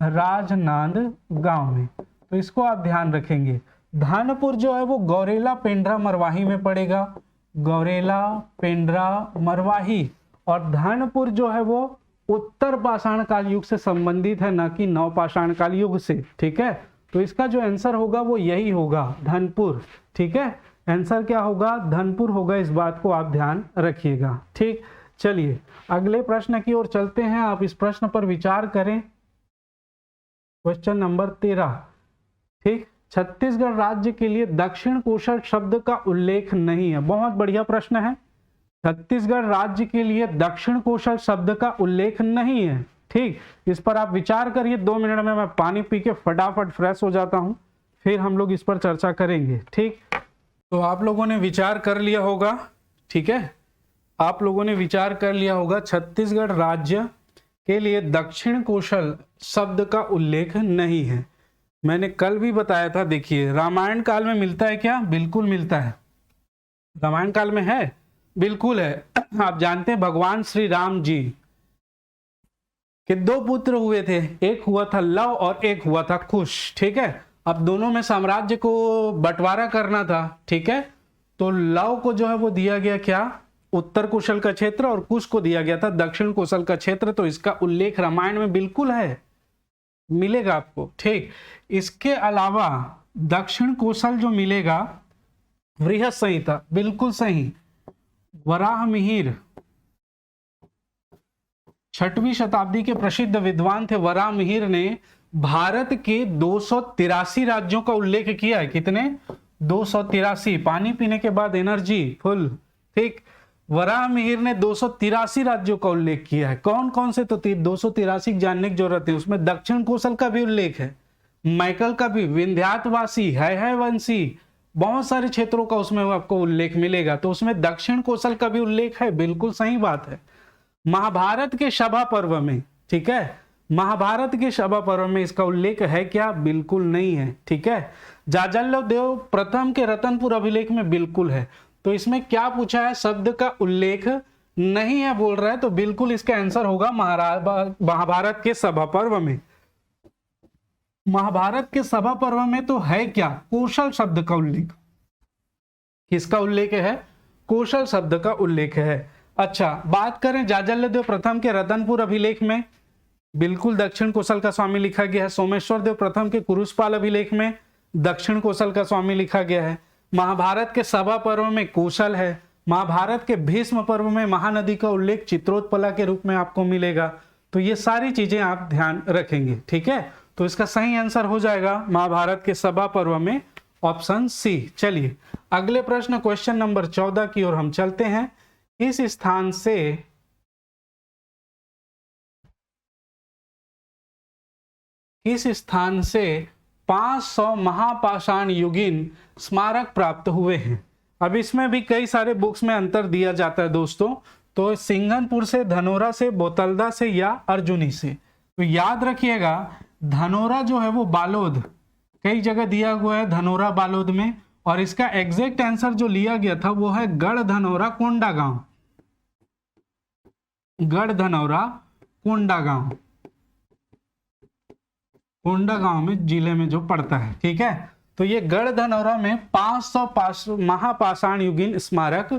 राजनांदगांव में, तो इसको आप ध्यान रखेंगे। धानपुर जो है वो गौरेला पेंड्रा मरवाही में पड़ेगा, गौरेला पेंड्रा मरवाही, और धानपुर जो है वो उत्तर पाषाण काल युग से संबंधित है, न कि नवपाषाण काल युग से। ठीक है, तो इसका जो आंसर होगा वो यही होगा, धनपुर। ठीक है, आंसर क्या होगा, धनपुर होगा, इस बात को आप ध्यान रखिएगा। ठीक, चलिए अगले प्रश्न की ओर चलते हैं, आप इस प्रश्न पर विचार करें। Question number 13। ठीक, छत्तीसगढ़ राज्य के लिए दक्षिण कोशल शब्द का उल्लेख नहीं है। बहुत बढ़िया प्रश्न है, छत्तीसगढ़ राज्य के लिए दक्षिण कोशल शब्द का उल्लेख नहीं है। ठीक, इस पर आप विचार करिए, 2 मिनट में मैं पानी पी के फटाफट फ्रेश हो जाता हूं, फिर हम लोग इस पर चर्चा करेंगे। ठीक, तो आप लोगों ने विचार कर लिया होगा। ठीक है, आप लोगों ने विचार कर लिया होगा, छत्तीसगढ़ राज्य के लिए दक्षिण कोशल शब्द का उल्लेख नहीं है। मैंने कल भी बताया था, देखिए रामायण काल में मिलता है क्या, बिल्कुल मिलता है, रामायण काल में है, बिल्कुल है। आप जानते हैं भगवान श्री राम जी के 2 पुत्र हुए थे, एक हुआ था लव और एक हुआ था कुश। ठीक है, अब दोनों में साम्राज्य को बंटवारा करना था। ठीक है, तो लव को जो है वो दिया गया क्या, उत्तर कुशल का क्षेत्र, और कुश को दिया गया था दक्षिण कुशल का क्षेत्र। तो इसका उल्लेख रामायण में बिल्कुल है, मिलेगा आपको। ठीक, इसके अलावा दक्षिण कोशल जो मिलेगा, बृहत संहिता, बिल्कुल सही, वराह मिहिर 6वीं शताब्दी के प्रसिद्ध विद्वान थे वराह मिहिर ने भारत के 283 राज्यों का उल्लेख किया है। कितने, 283। पानी पीने के बाद एनर्जी फुल। ठीक, वराह मिहिर ने 283 राज्यों का उल्लेख किया है। कौन कौन से, तो 283 जानने की जरूरत है, उसमें दक्षिण कोशल का भी उल्लेख है, मैकल का भी, विंध्यातवासी, है वंशी, बहुत सारे क्षेत्रों का उसमें आपको उल्लेख मिलेगा। तो उसमें दक्षिण कोशल का भी उल्लेख है, बिल्कुल सही बात है। महाभारत के सभा पर्व में, ठीक है, महाभारत के सभा पर्व में इसका उल्लेख है क्या, बिल्कुल नहीं है। ठीक है, जाजल्लदेव प्रथम के रतनपुर अभिलेख में बिल्कुल है। तो इसमें क्या पूछा है, शब्द का उल्लेख नहीं है बोल रहा है, तो बिल्कुल इसका आंसर होगा महाभारत के सभा पर्व में। महाभारत के सभा पर्व में तो है क्या, कौशल शब्द का उल्लेख। किसका उल्लेख है, कौशल शब्द का उल्लेख है। अच्छा, बात करें जाजल्लदेव प्रथम के रतनपुर अभिलेख में, बिल्कुल दक्षिण कोशल का स्वामी लिखा गया है। सोमेश्वर देव प्रथम के कुरुषपाल अभिलेख में दक्षिण कोशल का स्वामी लिखा गया है। महाभारत के सभा पर्व में कौशल है। महाभारत के भीष्म पर्व में महानदी का उल्लेख चित्रोत्पला के रूप में आपको मिलेगा। तो ये सारी चीजें आप ध्यान रखेंगे। ठीक है, तो इसका सही आंसर हो जाएगा महाभारत के सभा पर्व में ऑप्शन सी। चलिए अगले प्रश्न, क्वेश्चन नंबर 14 की ओर हम चलते हैं। इस स्थान से 500 महापाषाण युगीन स्मारक प्राप्त हुए हैं। अब इसमें भी कई सारे बुक्स में अंतर दिया जाता है दोस्तों। तो सिंघनपुर से, धनोरा से, बोतलदा से या अर्जुनी से। तो याद रखिएगा, धनोरा जो है वो बालोद, कई जगह दिया हुआ है धनोरा बालोद में, और इसका एग्जैक्ट आंसर जो लिया गया था वो है गढ़ धनौरा कोंडागांव। गढ़ धनौरा कोंडागांव, कोंडागांव में जिले में जो पड़ता है। ठीक है, तो ये गढ़ धनौरा में 500 महापाषाण युगीन स्मारक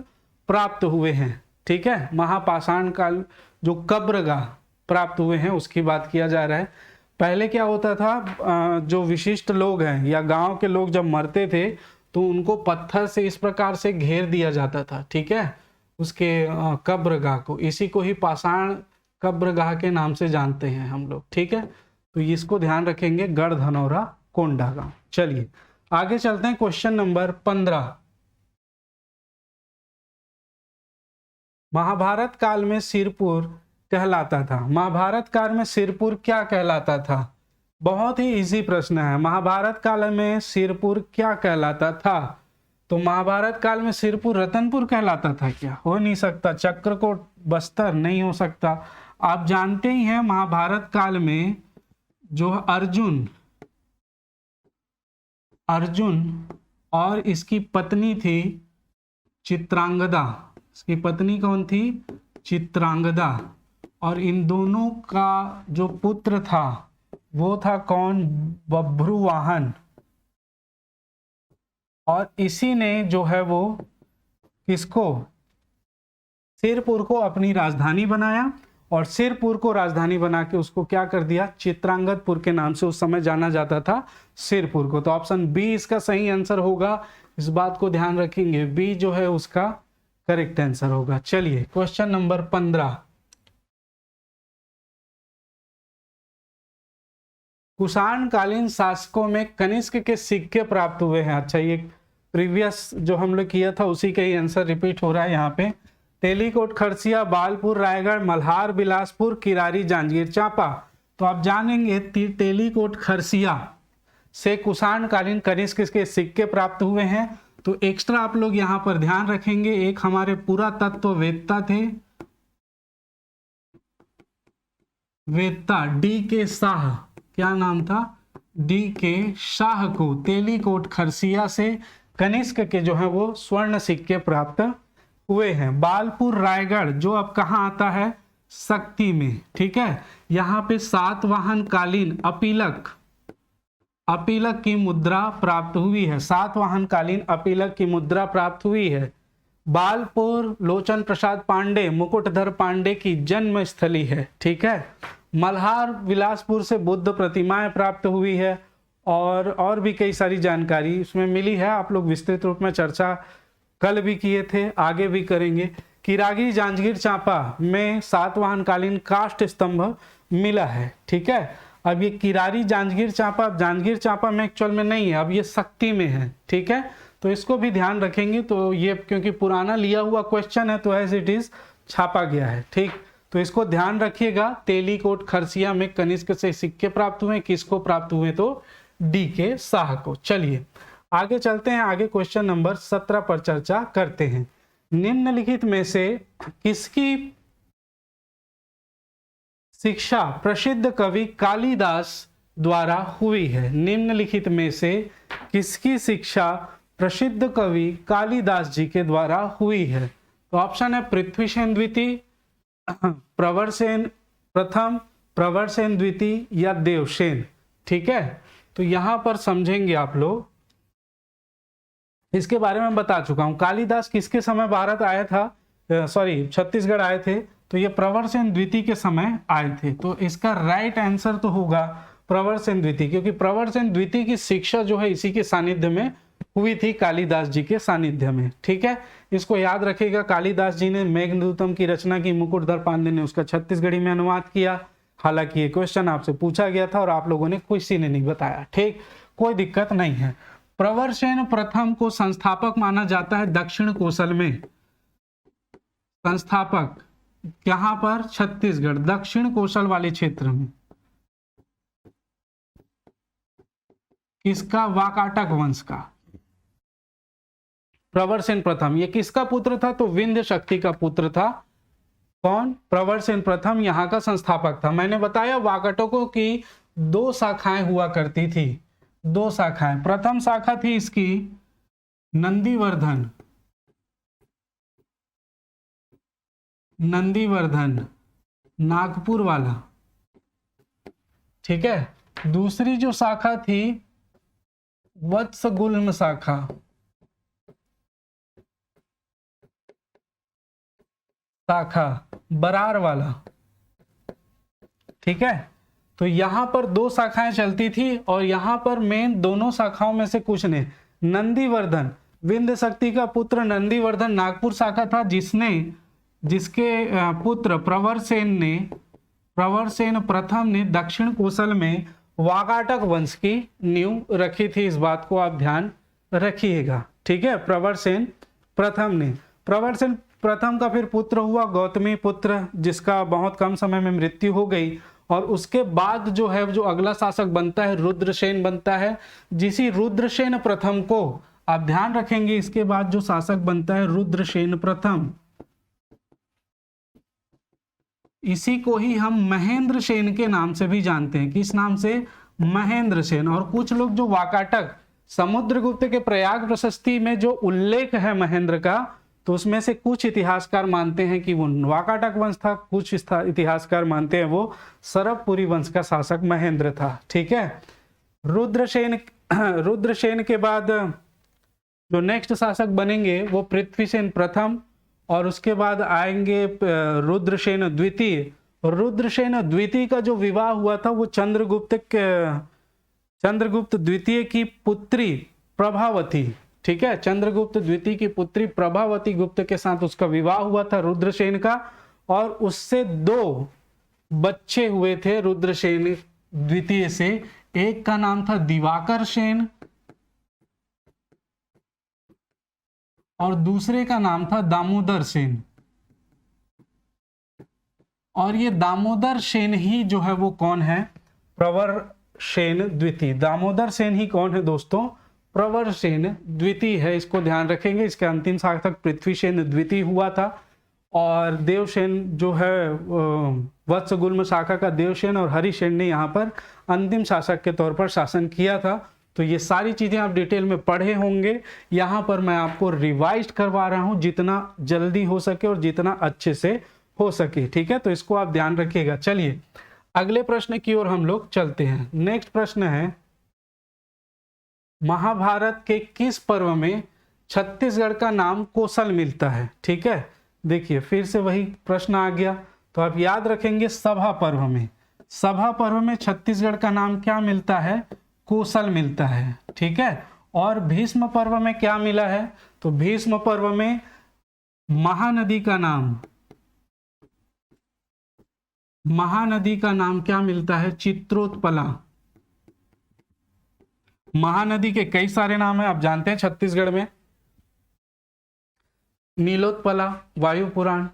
प्राप्त हुए हैं। ठीक है, महापाषाण काल जो कब्रगाह प्राप्त हुए हैं उसकी बात किया जा रहा है। पहले क्या होता था, जो विशिष्ट लोग हैं या गांव के लोग जब मरते थे तो उनको पत्थर से इस प्रकार से घेर दिया जाता था, ठीक है, उसके कब्रगाह को। इसी को ही पाषाण कब्रगाह के नाम से जानते हैं हम लोग, ठीक है। तो इसको ध्यान रखेंगे, गढ़धनौरा कोंडागांव। चलिए आगे चलते हैं, क्वेश्चन नंबर 15। महाभारत काल में सिरपुर कहलाता था। महाभारत काल में सिरपुर क्या कहलाता था? बहुत ही इजी प्रश्न है। महाभारत काल में सिरपुर क्या कहलाता था? तो महाभारत काल में सिरपुर रतनपुर कहलाता था क्या? हो नहीं सकता। चक्रकोट बस्तर नहीं हो सकता। आप जानते ही हैं महाभारत काल में जो अर्जुन और इसकी पत्नी थी चित्रांगदा। इसकी पत्नी कौन थी? चित्रांगदा। और इन दोनों का जो पुत्र था वो था कौन? बभ्रुवाहन। और इसी ने जो है वो किसको? सिरपुर को अपनी राजधानी बनाया, और सिरपुर को राजधानी बना के उसको क्या कर दिया? चित्रांगदपुर के नाम से उस समय जाना जाता था सिरपुर को। तो ऑप्शन बी इसका सही आंसर होगा, इस बात को ध्यान रखेंगे। बी जो है उसका करेक्ट आंसर होगा। चलिए क्वेश्चन नंबर 15। कुषाण कालीन शासकों में कनिष्क के सिक्के प्राप्त हुए हैं। अच्छा, ये प्रीवियस जो हम लोग किया था उसी का ही आंसर रिपीट हो रहा है यहाँ पे। तेलीकोट खरसिया, बालपुर रायगढ़, मल्हार बिलासपुर, किरारी जांजगीर चांपा। तो आप जानेंगे तेलीकोट खरसिया से कुषाण कालीन कनिष्क के सिक्के प्राप्त हुए हैं। तो एक्स्ट्रा आप लोग यहाँ पर ध्यान रखेंगे, एक हमारे पुरातत्ववेत्ता थे, वेत्ता डी के शाह, क्या नाम था? डी के शाह को तेलीकोट खरसिया से कनिष्क के जो है वो स्वर्ण सिक्के प्राप्त हुए हैं। बालपुर रायगढ़ जो अब कहाँ आता है? शक्ति में, ठीक है। यहाँ पे सातवाहन कालीन अपीलक की मुद्रा प्राप्त हुई है। सातवाहन कालीन अपीलक की मुद्रा प्राप्त हुई है। बालपुर लोचन प्रसाद पांडे, मुकुटधर पांडे की जन्म स्थली है, ठीक है। मल्हार बिलासपुर से बुद्ध प्रतिमाएं प्राप्त हुई है, और भी कई सारी जानकारी इसमें मिली है। आप लोग विस्तृत रूप में चर्चा कल भी किए थे, आगे भी करेंगे। किरारी जांजगीर चांपा में सातवाहन कालीन काष्ठ स्तंभ मिला है, ठीक है। अब ये किरारी जांजगीर चांपा में एक्चुअल में नहीं है, अब ये शक्ति में है, ठीक है। तो इसको भी ध्यान रखेंगे। तो ये क्योंकि पुराना लिया हुआ क्वेश्चन है तो एज इट इज छापा गया है, ठीक। तो इसको ध्यान रखिएगा। तेलीकोट खरसिया में कनिष्क से सिक्के प्राप्त हुए, किसको प्राप्त हुए? तो डी के शाह को। चलिए आगे चलते हैं, आगे क्वेश्चन नंबर 17 पर चर्चा करते हैं। निम्नलिखित में से किसकी शिक्षा प्रसिद्ध कवि कालिदास द्वारा हुई है? निम्नलिखित में से किसकी शिक्षा प्रसिद्ध कवि कालिदास जी के द्वारा हुई है? तो ऑप्शन है पृथ्वीसेन द्वितीय, प्रवरसेन प्रथम, प्रवरसेन द्वितीय या देवसेन, ठीक है। तो यहां पर समझेंगे आप लोग, इसके बारे में बता चुका हूं। कालिदास किसके समय भारत आया था? छत्तीसगढ़ आए थे। तो ये प्रवरसेन द्वितीय के समय आए थे। तो इसका राइट आंसर तो होगा प्रवरसेन द्वितीय, क्योंकि प्रवरसेन द्वितीय की शिक्षा जो है इसी के सानिध्य में हुई थी, कालिदास जी के सानिध्य में, ठीक है। इसको याद रखिएगा। कालिदास जी ने मेघदूतम की रचना की, मुकुटधर पांडे ने उसका छत्तीसगढ़ी में अनुवाद किया। हालांकि ये क्वेश्चन आपसे पूछा गया था और आप लोगों ने किसी ने नहीं बताया, ठीक, कोई दिक्कत नहीं है। प्रवरसेन प्रथम को संस्थापक माना जाता है दक्षिण कौशल में। संस्थापक कहां पर? छत्तीसगढ़, दक्षिण कौशल वाले क्षेत्र में। किसका? वाकाटक वंश का प्रवरसेन प्रथम। ये किसका पुत्र था? तो विंध्य शक्ति का पुत्र था। कौन? प्रवरसेन प्रथम यहाँ का संस्थापक था। मैंने बताया वाकाटकों की 2 शाखाएं हुआ करती थी, 2 शाखाएं। प्रथम शाखा थी इसकी नंदीवर्धन नागपुर वाला, ठीक है। दूसरी जो शाखा थी वत्सगुल्म शाखा बरार वाला, ठीक है। तो यहां पर 2 शाखाएं चलती थी और यहां पर मेन दोनों शाखाओं में से कुछ ने नंदीवर्धन, विंध्य शक्ति का पुत्र नंदीवर्धन नागपुर शाखा था, जिसके पुत्र प्रवरसेन प्रथम ने दक्षिण कोसल में वाकाटक वंश की नींव रखी थी। इस बात को आप ध्यान रखिएगा, ठीक है। प्रवरसेन प्रथम का फिर पुत्र हुआ गौतमी पुत्र, जिसका बहुत कम समय में मृत्यु हो गई। और उसके बाद जो है जो अगला शासक बनता है रुद्रसेन बनता है। जिसी रुद्रसेन प्रथम को आप ध्यान रखेंगे, इसके बाद जो शासक बनता है रुद्रसेन प्रथम, इसी को ही हम महेंद्र सेन के नाम से भी जानते हैं। किस नाम से? महेंद्र सेन। और कुछ लोग जो वाकाटक समुद्रगुप्त के प्रयाग प्रशस्ति में जो उल्लेख है महेंद्र का, तो उसमें से कुछ इतिहासकार मानते हैं कि वो वाकाटक वंश था, कुछ इतिहासकार मानते हैं वो सरबपुरी वंश का शासक महेंद्र था, ठीक है। रुद्रसेन के बाद जो नेक्स्ट शासक बनेंगे वो पृथ्वीसेन प्रथम, और उसके बाद आएंगे रुद्रसेन द्वितीय। रुद्रसेन द्वितीय का जो विवाह हुआ था वो चंद्रगुप्त द्वितीय की पुत्री प्रभावती, ठीक है। चंद्रगुप्त द्वितीय की पुत्री प्रभावती गुप्त के साथ उसका विवाह हुआ था रुद्रसेन का, और उससे 2 बच्चे हुए थे रुद्रसेन द्वितीय से। एक का नाम था दिवाकर सेन और दूसरे का नाम था दामोदर सेन। और ये दामोदर सेन ही जो है वो कौन है? प्रवरसेन द्वितीय। दामोदर सेन ही कौन है दोस्तों? प्रवरसेन द्वितीय है। इसको ध्यान रखेंगे। इसके अंतिम शासक पृथ्वीसेन द्वितीय हुआ था, और देवसेन जो है वत्सगुल्म शाखा का देवसेन और हरिसेन ने यहाँ पर अंतिम शासक के तौर पर शासन किया था। तो ये सारी चीजें आप डिटेल में पढ़े होंगे। यहाँ पर मैं आपको रिवाइज करवा रहा हूँ जितना जल्दी हो सके और जितना अच्छे से हो सके, ठीक है। तो इसको आप ध्यान रखिएगा। चलिए अगले प्रश्न की ओर हम लोग चलते हैं। नेक्स्ट प्रश्न है, महाभारत के किस पर्व में छत्तीसगढ़ का नाम कोसल मिलता है? ठीक है, देखिए फिर से वही प्रश्न आ गया। तो आप याद रखेंगे सभा पर्व में, सभा पर्व में छत्तीसगढ़ का नाम क्या मिलता है? कोसल मिलता है, ठीक है। और भीष्म पर्व में क्या मिला है? तो भीष्म पर्व में महानदी का नाम क्या मिलता है? चित्रोत्पला। महानदी के कई सारे नाम हैं, आप जानते हैं छत्तीसगढ़ में। नीलोत्पला वायु पुराण,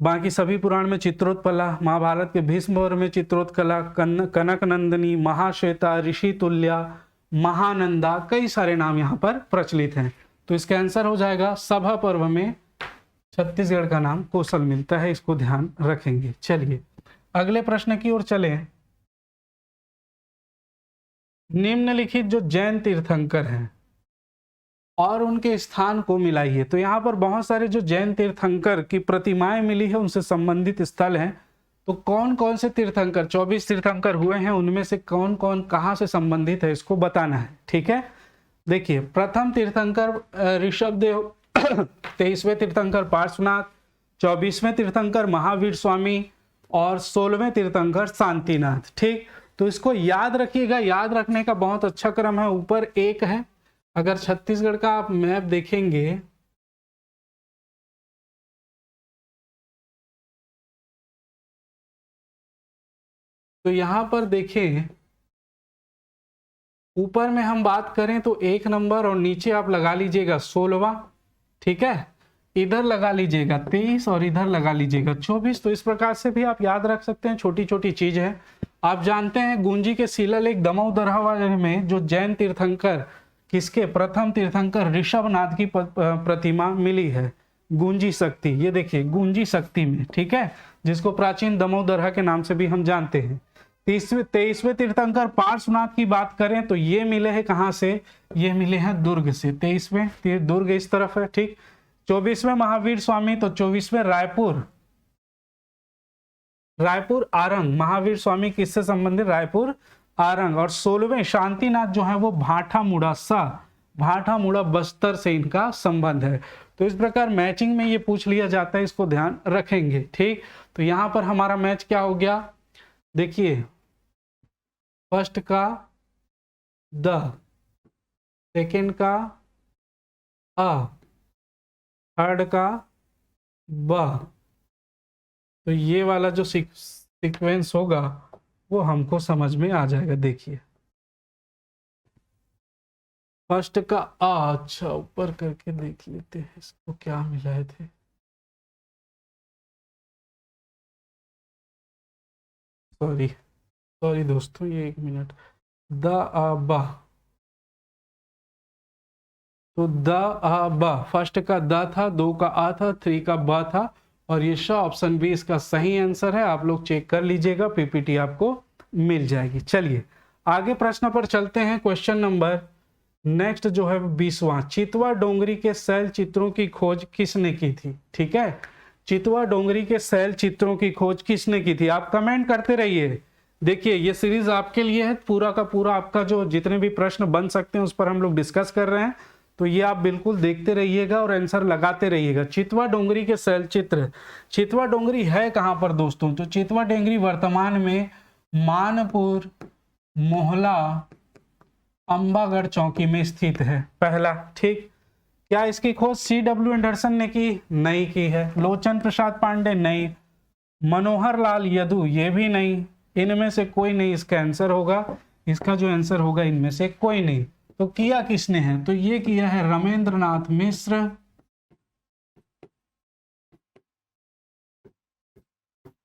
बाकी सभी पुराण में चित्रोत्पला। महाभारत के भीष्म पर्व में चित्रोत्कला, कनक नंदिनी, महाश्वेता, ऋषि तुल्या, महानंदा, कई सारे नाम यहाँ पर प्रचलित हैं। तो इसका आंसर हो जाएगा सभा पर्व में छत्तीसगढ़ का नाम कोसल मिलता है। इसको ध्यान रखेंगे। चलिए अगले प्रश्न की ओर चले। निम्नलिखित जो जैन तीर्थंकर हैं और उनके स्थान को मिलाइए। तो यहाँ पर बहुत सारे जो जैन तीर्थंकर की प्रतिमाएं मिली है, उनसे संबंधित स्थल हैं। तो कौन कौन से तीर्थंकर, 24 तीर्थंकर हुए हैं, उनमें से कौन कौन कहाँ से संबंधित है, इसको बताना है, ठीक है। देखिए प्रथम तीर्थंकर ऋषभदेव, 23वें तीर्थंकर पार्श्वनाथ, 24वें तीर्थंकर महावीर स्वामी और 16वें तीर्थंकर शांतिनाथ, ठीक। तो इसको याद रखिएगा। याद रखने का बहुत अच्छा क्रम है। ऊपर एक है, अगर छत्तीसगढ़ का आप मैप देखेंगे तो यहां पर देखें, ऊपर में हम बात करें तो 1 नंबर और नीचे आप लगा लीजिएगा 16वां, ठीक है। इधर लगा लीजिएगा 23 और इधर लगा लीजिएगा 24। तो इस प्रकार से भी आप याद रख सकते हैं, छोटी छोटी चीज है। आप जानते हैं गुंजी के शिलालेख दमोदरवा में जो जैन तीर्थंकर, किसके? प्रथम तीर्थंकर ऋषभनाथ की प्रतिमा मिली है, गुंजी शक्ति। ये देखिए गुंजी शक्ति में, ठीक है, जिसको प्राचीन दमोदरहा के नाम से भी हम जानते हैं। 23वें तीर्थंकर पार्श्वनाथ की बात करें तो ये मिले हैं कहां से? ये मिले हैं दुर्ग से। 23वें दुर्ग इस तरफ है, ठीक। 24वें महावीर स्वामी, तो 24वें रायपुर आरंग। महावीर स्वामी किससे संबंधित? रायपुर आरंग। और 16वें शांतिनाथ जो है वो भाठा मुड़ा बस्तर से इनका संबंध है। तो इस प्रकार मैचिंग में ये पूछ लिया जाता है, इसको ध्यान रखेंगे, ठीक। तो यहां पर हमारा मैच क्या हो गया? देखिए फर्स्ट का द, सेकंड का अ, थर्ड का ब। तो ये वाला जो सीक्वेंस होगा वो हमको समझ में आ जाएगा। देखिए फर्स्ट का आ, अच्छा ऊपर करके देख लेते हैं इसको क्या मिलाए थे। सॉरी सॉरी दोस्तों, ये 1 मिनट। द आ बा, तो द आ बा, फर्स्ट का द था, 2 का आ था, 3 का ब था, और ये श ऑप्शन बी इसका सही आंसर है। आप लोग चेक कर लीजिएगा, पीपीटी आपको मिल जाएगी। चलिए आगे प्रश्न पर चलते हैं। क्वेश्चन नंबर नेक्स्ट जो है 20वां, चितवा डोंगरी के शैल चित्रों की खोज किसने की थी? ठीक है, चितवा डोंगरी के शैल चित्रों की खोज किसने की थी? आप कमेंट करते रहिए। देखिए ये सीरीज आपके लिए है, पूरा का पूरा आपका जो जितने भी प्रश्न बन सकते हैं उस पर हम लोग डिस्कस कर रहे हैं, तो ये आप बिल्कुल देखते रहिएगा और आंसर लगाते रहिएगा। चितवा डोंगरी के शैल चित्र, चितवा डोंगरी है कहां पर दोस्तों? तो चितवा डोंगरी वर्तमान में मानपुर, मोहला, अंबागढ़ चौकी में स्थित है। पहला, ठीक। क्या इसकी खोज C.W. एंडरसन ने की? नहीं की है। लोचन प्रसाद पांडे? नहीं। मनोहर लाल यदु? ये भी नहीं। इनमें से कोई नहीं इसका आंसर होगा। इसका जो आंसर होगा इनमें से कोई नहीं। तो किया किसने है? तो ये किया है रमेंद्रनाथ मिश्र,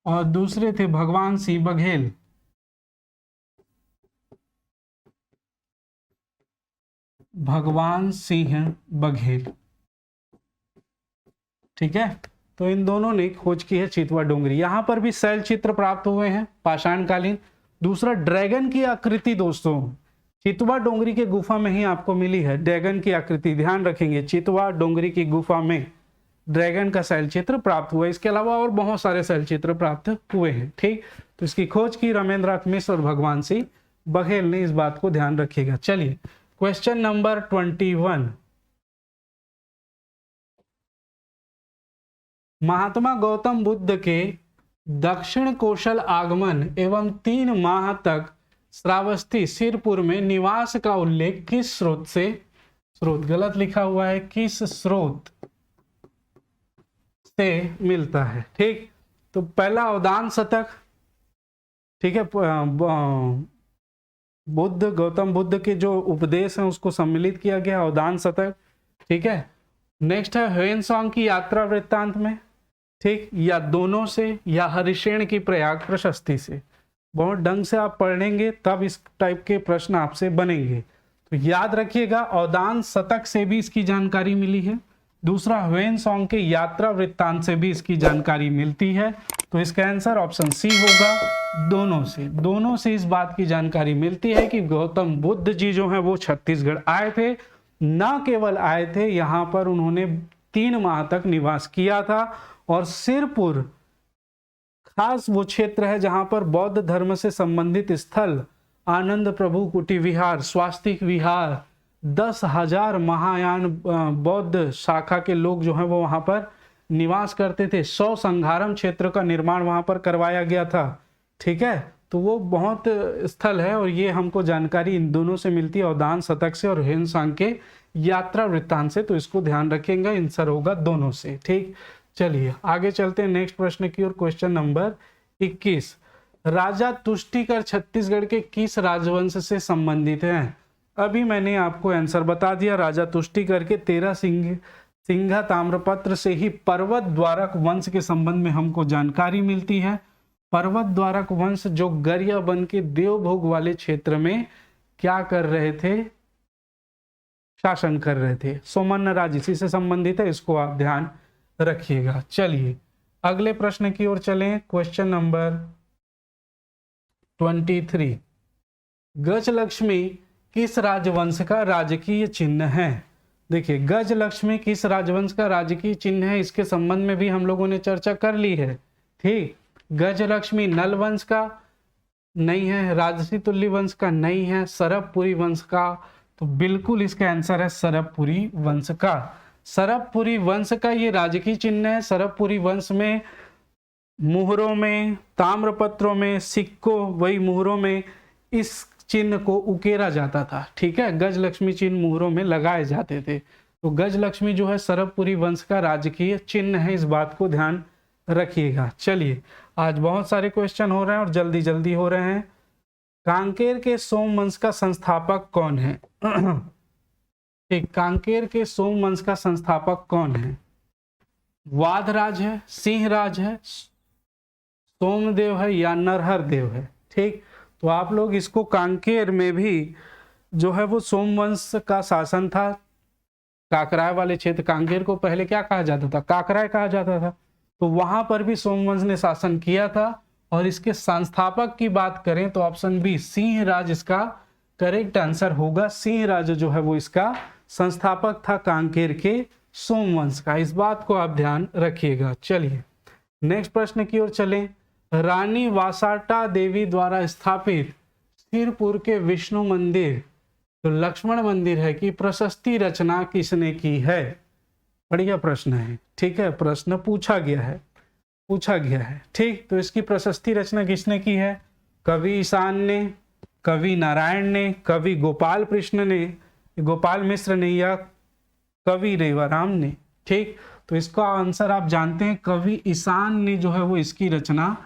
और दूसरे थे भगवान सिंह बघेल। भगवान सिंह बघेल, ठीक है। तो इन दोनों ने खोज की है चितवा डोंगरी। यहां पर भी शैल चित्र प्राप्त हुए हैं पाषाण कालीन। दूसरा ड्रैगन की आकृति दोस्तों चितवा डोंगरी के गुफा में ही आपको मिली है। ड्रैगन की आकृति ध्यान रखेंगे, चितवा डोंगरी की गुफा में ड्रैगन का शैल चित्र प्राप्त हुआ। इसके अलावा और बहुत सारे शैल चित्र प्राप्त हुए हैं, ठीक। तो इसकी खोज की रमेंद्रनाथ मिश्र और भगवान सिंह बघेल ने, इस बात को ध्यान रखिएगा। चलिए क्वेश्चन नंबर 21, महात्मा गौतम बुद्ध के दक्षिण कौशल आगमन एवं 3 माह तक श्रावस्ती सिरपुर में निवास का उल्लेख किस स्रोत से, स्रोत गलत लिखा हुआ है, किस स्रोत से मिलता है? ठीक, तो पहला अवदान शतक, ठीक है, बुद्ध गौतम बुद्ध के जो उपदेश हैं उसको सम्मिलित किया गया अवदान शतक, ठीक है। नेक्स्ट है ह्वेनसांग की यात्रा वृत्तांत में, ठीक, या दोनों से, या हरिशेन की प्रयाग प्रशस्ति से। बहुत ढंग से आप पढ़ेंगे तब इस टाइप के प्रश्न आपसे बनेंगे। तो याद रखिएगा अवदान शतक से भी इसकी जानकारी मिली है। दूसरा ह्वेनसांग के यात्रा वृत्तांत से भी इसकी जानकारी मिलती है। तो इसका आंसर ऑप्शन सी होगा, दोनों से इस बात की जानकारी मिलती है कि गौतम बुद्ध जी जो हैं वो छत्तीसगढ़ आए थे। न केवल आए थे, यहाँ पर उन्होंने 3 माह तक निवास किया था। और सिरपुर खास वो क्षेत्र है जहां पर बौद्ध धर्म से संबंधित स्थल, आनंद प्रभु कुटी विहार, स्वास्तिक विहार, 10,000 महायान बौद्ध शाखा के लोग जो हैं वो वहां पर निवास करते थे। 100 संघारम क्षेत्र का निर्माण वहां पर करवाया गया था, ठीक है। तो वो बहुत स्थल है और ये हमको जानकारी इन दोनों से मिलती है, अवदान शतक से और ह्वेनसांग के यात्रा वृत्तांत से। तो इसको ध्यान रखेंगे, आंसर होगा दोनों से, ठीक। चलिए आगे चलते हैं नेक्स्ट प्रश्न की ओर। क्वेश्चन नंबर 21, राजा तुष्टिकर छत्तीसगढ़ के किस राजवंश से संबंधित हैं? अभी मैंने आपको आंसर बता दिया, राजा तुष्टिकर के 13 सिंघा ताम्रपत्र से ही पर्वत द्वारक वंश के संबंध में हमको जानकारी मिलती है। पर्वत द्वारक वंश जो गरियाबंद के देवभोग वाले क्षेत्र में क्या कर रहे थे? शासन कर रहे थे। सोमन राज इसी से संबंधित है, इसको आप ध्यान रखिएगा। चलिए अगले प्रश्न की ओर चलें। क्वेश्चन नंबर 23, गजलक्ष्मी किस राजवंश का राजकीय चिन्ह है? देखिए गजलक्ष्मी किस राजवंश का राजकीय चिन्ह है, इसके संबंध में भी हम लोगों ने चर्चा कर ली है, ठीक। गजलक्ष्मी नल वंश का नहीं है, राजसी तुल्य वंश का नहीं है, सरबपुरी वंश का। तो बिल्कुल इसका आंसर है सरबपुरी वंश का। सरबपुरी वंश का ये राजकीय चिन्ह है। सरबपुरी वंश में मुहरों में, ताम्रपत्रों में, सिक्कों, वही मुहरों में इस चिन्ह को उकेरा जाता था। ठीक है, गजलक्ष्मी चिन्ह मुहरों में लगाए जाते थे। तो गजलक्ष्मी जो है सरबपुरी वंश का राजकीय चिन्ह है, इस बात को ध्यान रखिएगा। चलिए, आज बहुत सारे क्वेश्चन हो रहे हैं और जल्दी जल्दी हो रहे हैं। कांकेर के सोम वंश का संस्थापक कौन है? ठीक, कांकेर के सोम वंश का संस्थापक कौन है? वाधराज है, सिंहराज है, सोमदेव है या नरहर देव है? ठीक, तो आप लोग इसको, कांकेर में भी जो है वो सोमवंश का शासन था। काकराय वाले क्षेत्र, कांकेर को पहले क्या कहा जाता था? काकराय कहा जाता था। तो वहां पर भी सोमवंश ने शासन किया था। और इसके संस्थापक की बात करें तो ऑप्शन बी सिंहराज इसका करेक्ट आंसर होगा। सिंहराज जो है वो इसका संस्थापक था कांकेर के सोमवंश का, इस बात को आप ध्यान रखिएगा। चलिए नेक्स्ट प्रश्न की ओर चलें। रानी वासाटा देवी द्वारा स्थापित सिरपुर के विष्णु मंदिर तो लक्ष्मण मंदिर है कि प्रशस्ति रचना किसने की है? बढ़िया प्रश्न है। ठीक है, प्रश्न पूछा गया है। ठीक, तो इसकी प्रशस्ति रचना किसने की है? कवि ईशान ने, कवि नारायण ने, कवि गोपाल मिश्र ने या कवि रेवाराम ने? ठीक, तो इसका आंसर आप जानते हैं, कवि ईशान ने जो है वो इसकी रचना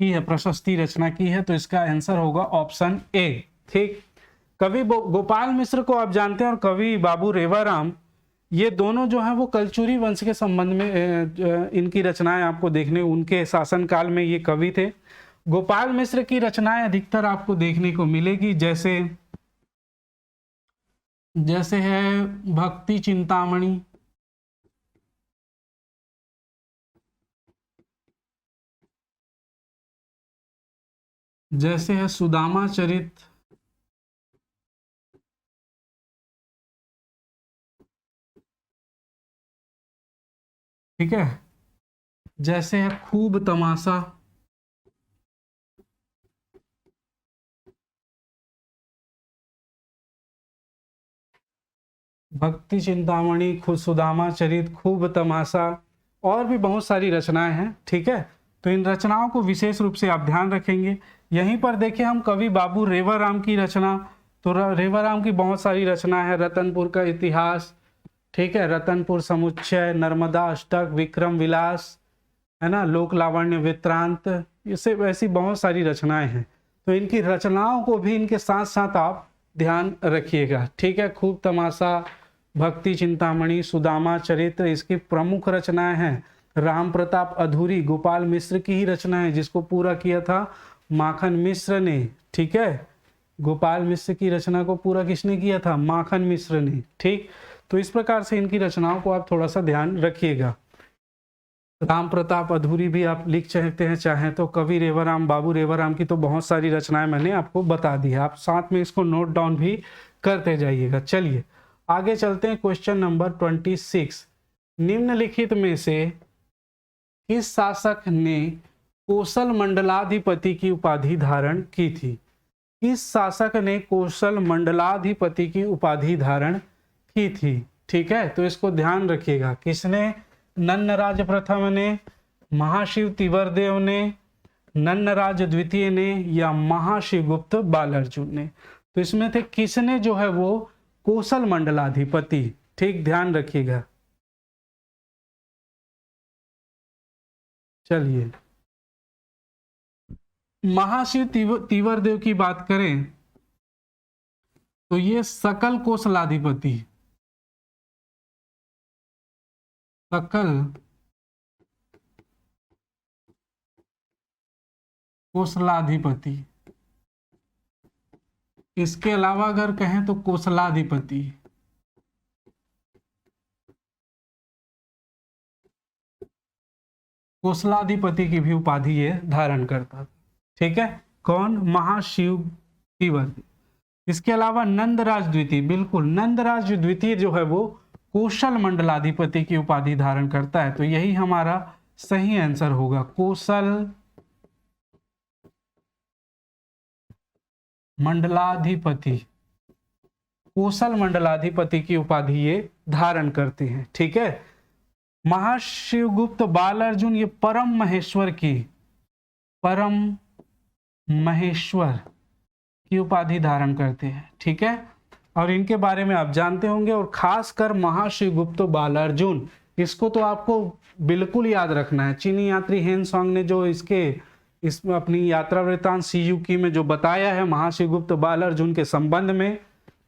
की है, प्रशस्ति रचना की है। तो इसका आंसर होगा ऑप्शन ए। ठीक, कवि गोपाल मिश्र को आप जानते हैं और कवि बाबू रेवाराम, ये दोनों जो है वो कलचुरी वंश के संबंध में इनकी रचनाएं आपको देखने, उनके शासनकाल में ये कवि थे। गोपाल मिश्र की रचनाएं अधिकतर आपको देखने को मिलेगी, जैसे है भक्ति चिंतामणि, जैसे है सुदामा चरित, ठीक है, जैसे है खूब तमाशा, भक्ति चिंतामणि, खुद सुदामा चरित, खूब तमाशा और भी बहुत सारी रचनाएं हैं। ठीक है, तो इन रचनाओं को विशेष रूप से आप ध्यान रखेंगे। यहीं पर देखिए हम कवि बाबू रेवाराम की रचना, तो रेवाराम की बहुत सारी रचना है। रतनपुर का इतिहास, ठीक है, रतनपुर समुच्चय, नर्मदा अष्टक, विक्रम विलास, है ना, लोक लावण्य वृत्तांत, इससे ऐसी बहुत सारी रचनाएं हैं। तो इनकी रचनाओं को भी इनके साथ साथ आप ध्यान रखिएगा। ठीक है, खूब तमाशा, भक्ति चिंतामणि, सुदामा चरित्र इसकी प्रमुख रचनाएं हैं। राम प्रताप अधूरी गोपाल मिश्र की ही रचना है, जिसको पूरा किया था माखन मिश्र ने। ठीक है, गोपाल मिश्र की रचना को पूरा किसने किया था? माखन मिश्र ने। ठीक, तो इस प्रकार से इनकी रचनाओं को आप थोड़ा सा ध्यान रखिएगा। राम प्रताप अधूरी भी आप लिख सकते हैं चाहें तो। कवि रेवाराम, बाबू रेवाराम की तो बहुत सारी रचनाएं मैंने आपको बता दी है, आप साथ में इसको नोट डाउन भी करते जाइएगा। चलिए आगे चलते हैं। क्वेश्चन नंबर 26, निम्नलिखित में से किस शासक ने कोसल मंडलाधिपति की उपाधि धारण की थी? किस शासक ने कोसल मंडलाधिपति की उपाधि धारण की थी? ठीक है, तो इसको ध्यान रखिएगा। किसने? नन्नराज प्रथम ने, महाशिव तिवरदेव ने, नन्नराज द्वितीय ने या महाशिवगुप्त बालार्जुन ने? तो इसमें थे किसने जो है वो कोसल मंडलाधिपति। ठीक, ध्यान रखिएगा। चलिए महाशिव तिवरदेव की बात करें तो ये सकल कोसलाधिपति, सकल कोसलाधिपति, इसके अलावा अगर कहें तो कोसलाधिपति, कोसलाधिपति की भी उपाधि ये धारण करता। ठीक है, कौन? महाशिव तिवरदेव। इसके अलावा नंदराज द्वितीय, बिल्कुल नंदराज द्वितीय जो है वो कोसल मंडलाधिपति की उपाधि धारण करता है। तो यही हमारा सही आंसर होगा, कोसल मंडलाधिपति। कोसल मंडलाधिपति की उपाधि ये धारण करते हैं। ठीक है, महाशिवगुप्त बालार्जुन ये परम महेश्वर की उपाधि धारण करते हैं, ठीक है। और इनके बारे में आप जानते होंगे, और खासकर महाशिवगुप्त बालार्जुन, इसको तो आपको बिल्कुल याद रखना है। चीनी यात्री हेन सांग ने जो इसमें अपनी यात्रा वृत्तांत सीयूकी में जो बताया है महाशिवगुप्त बालार्जुन के संबंध में,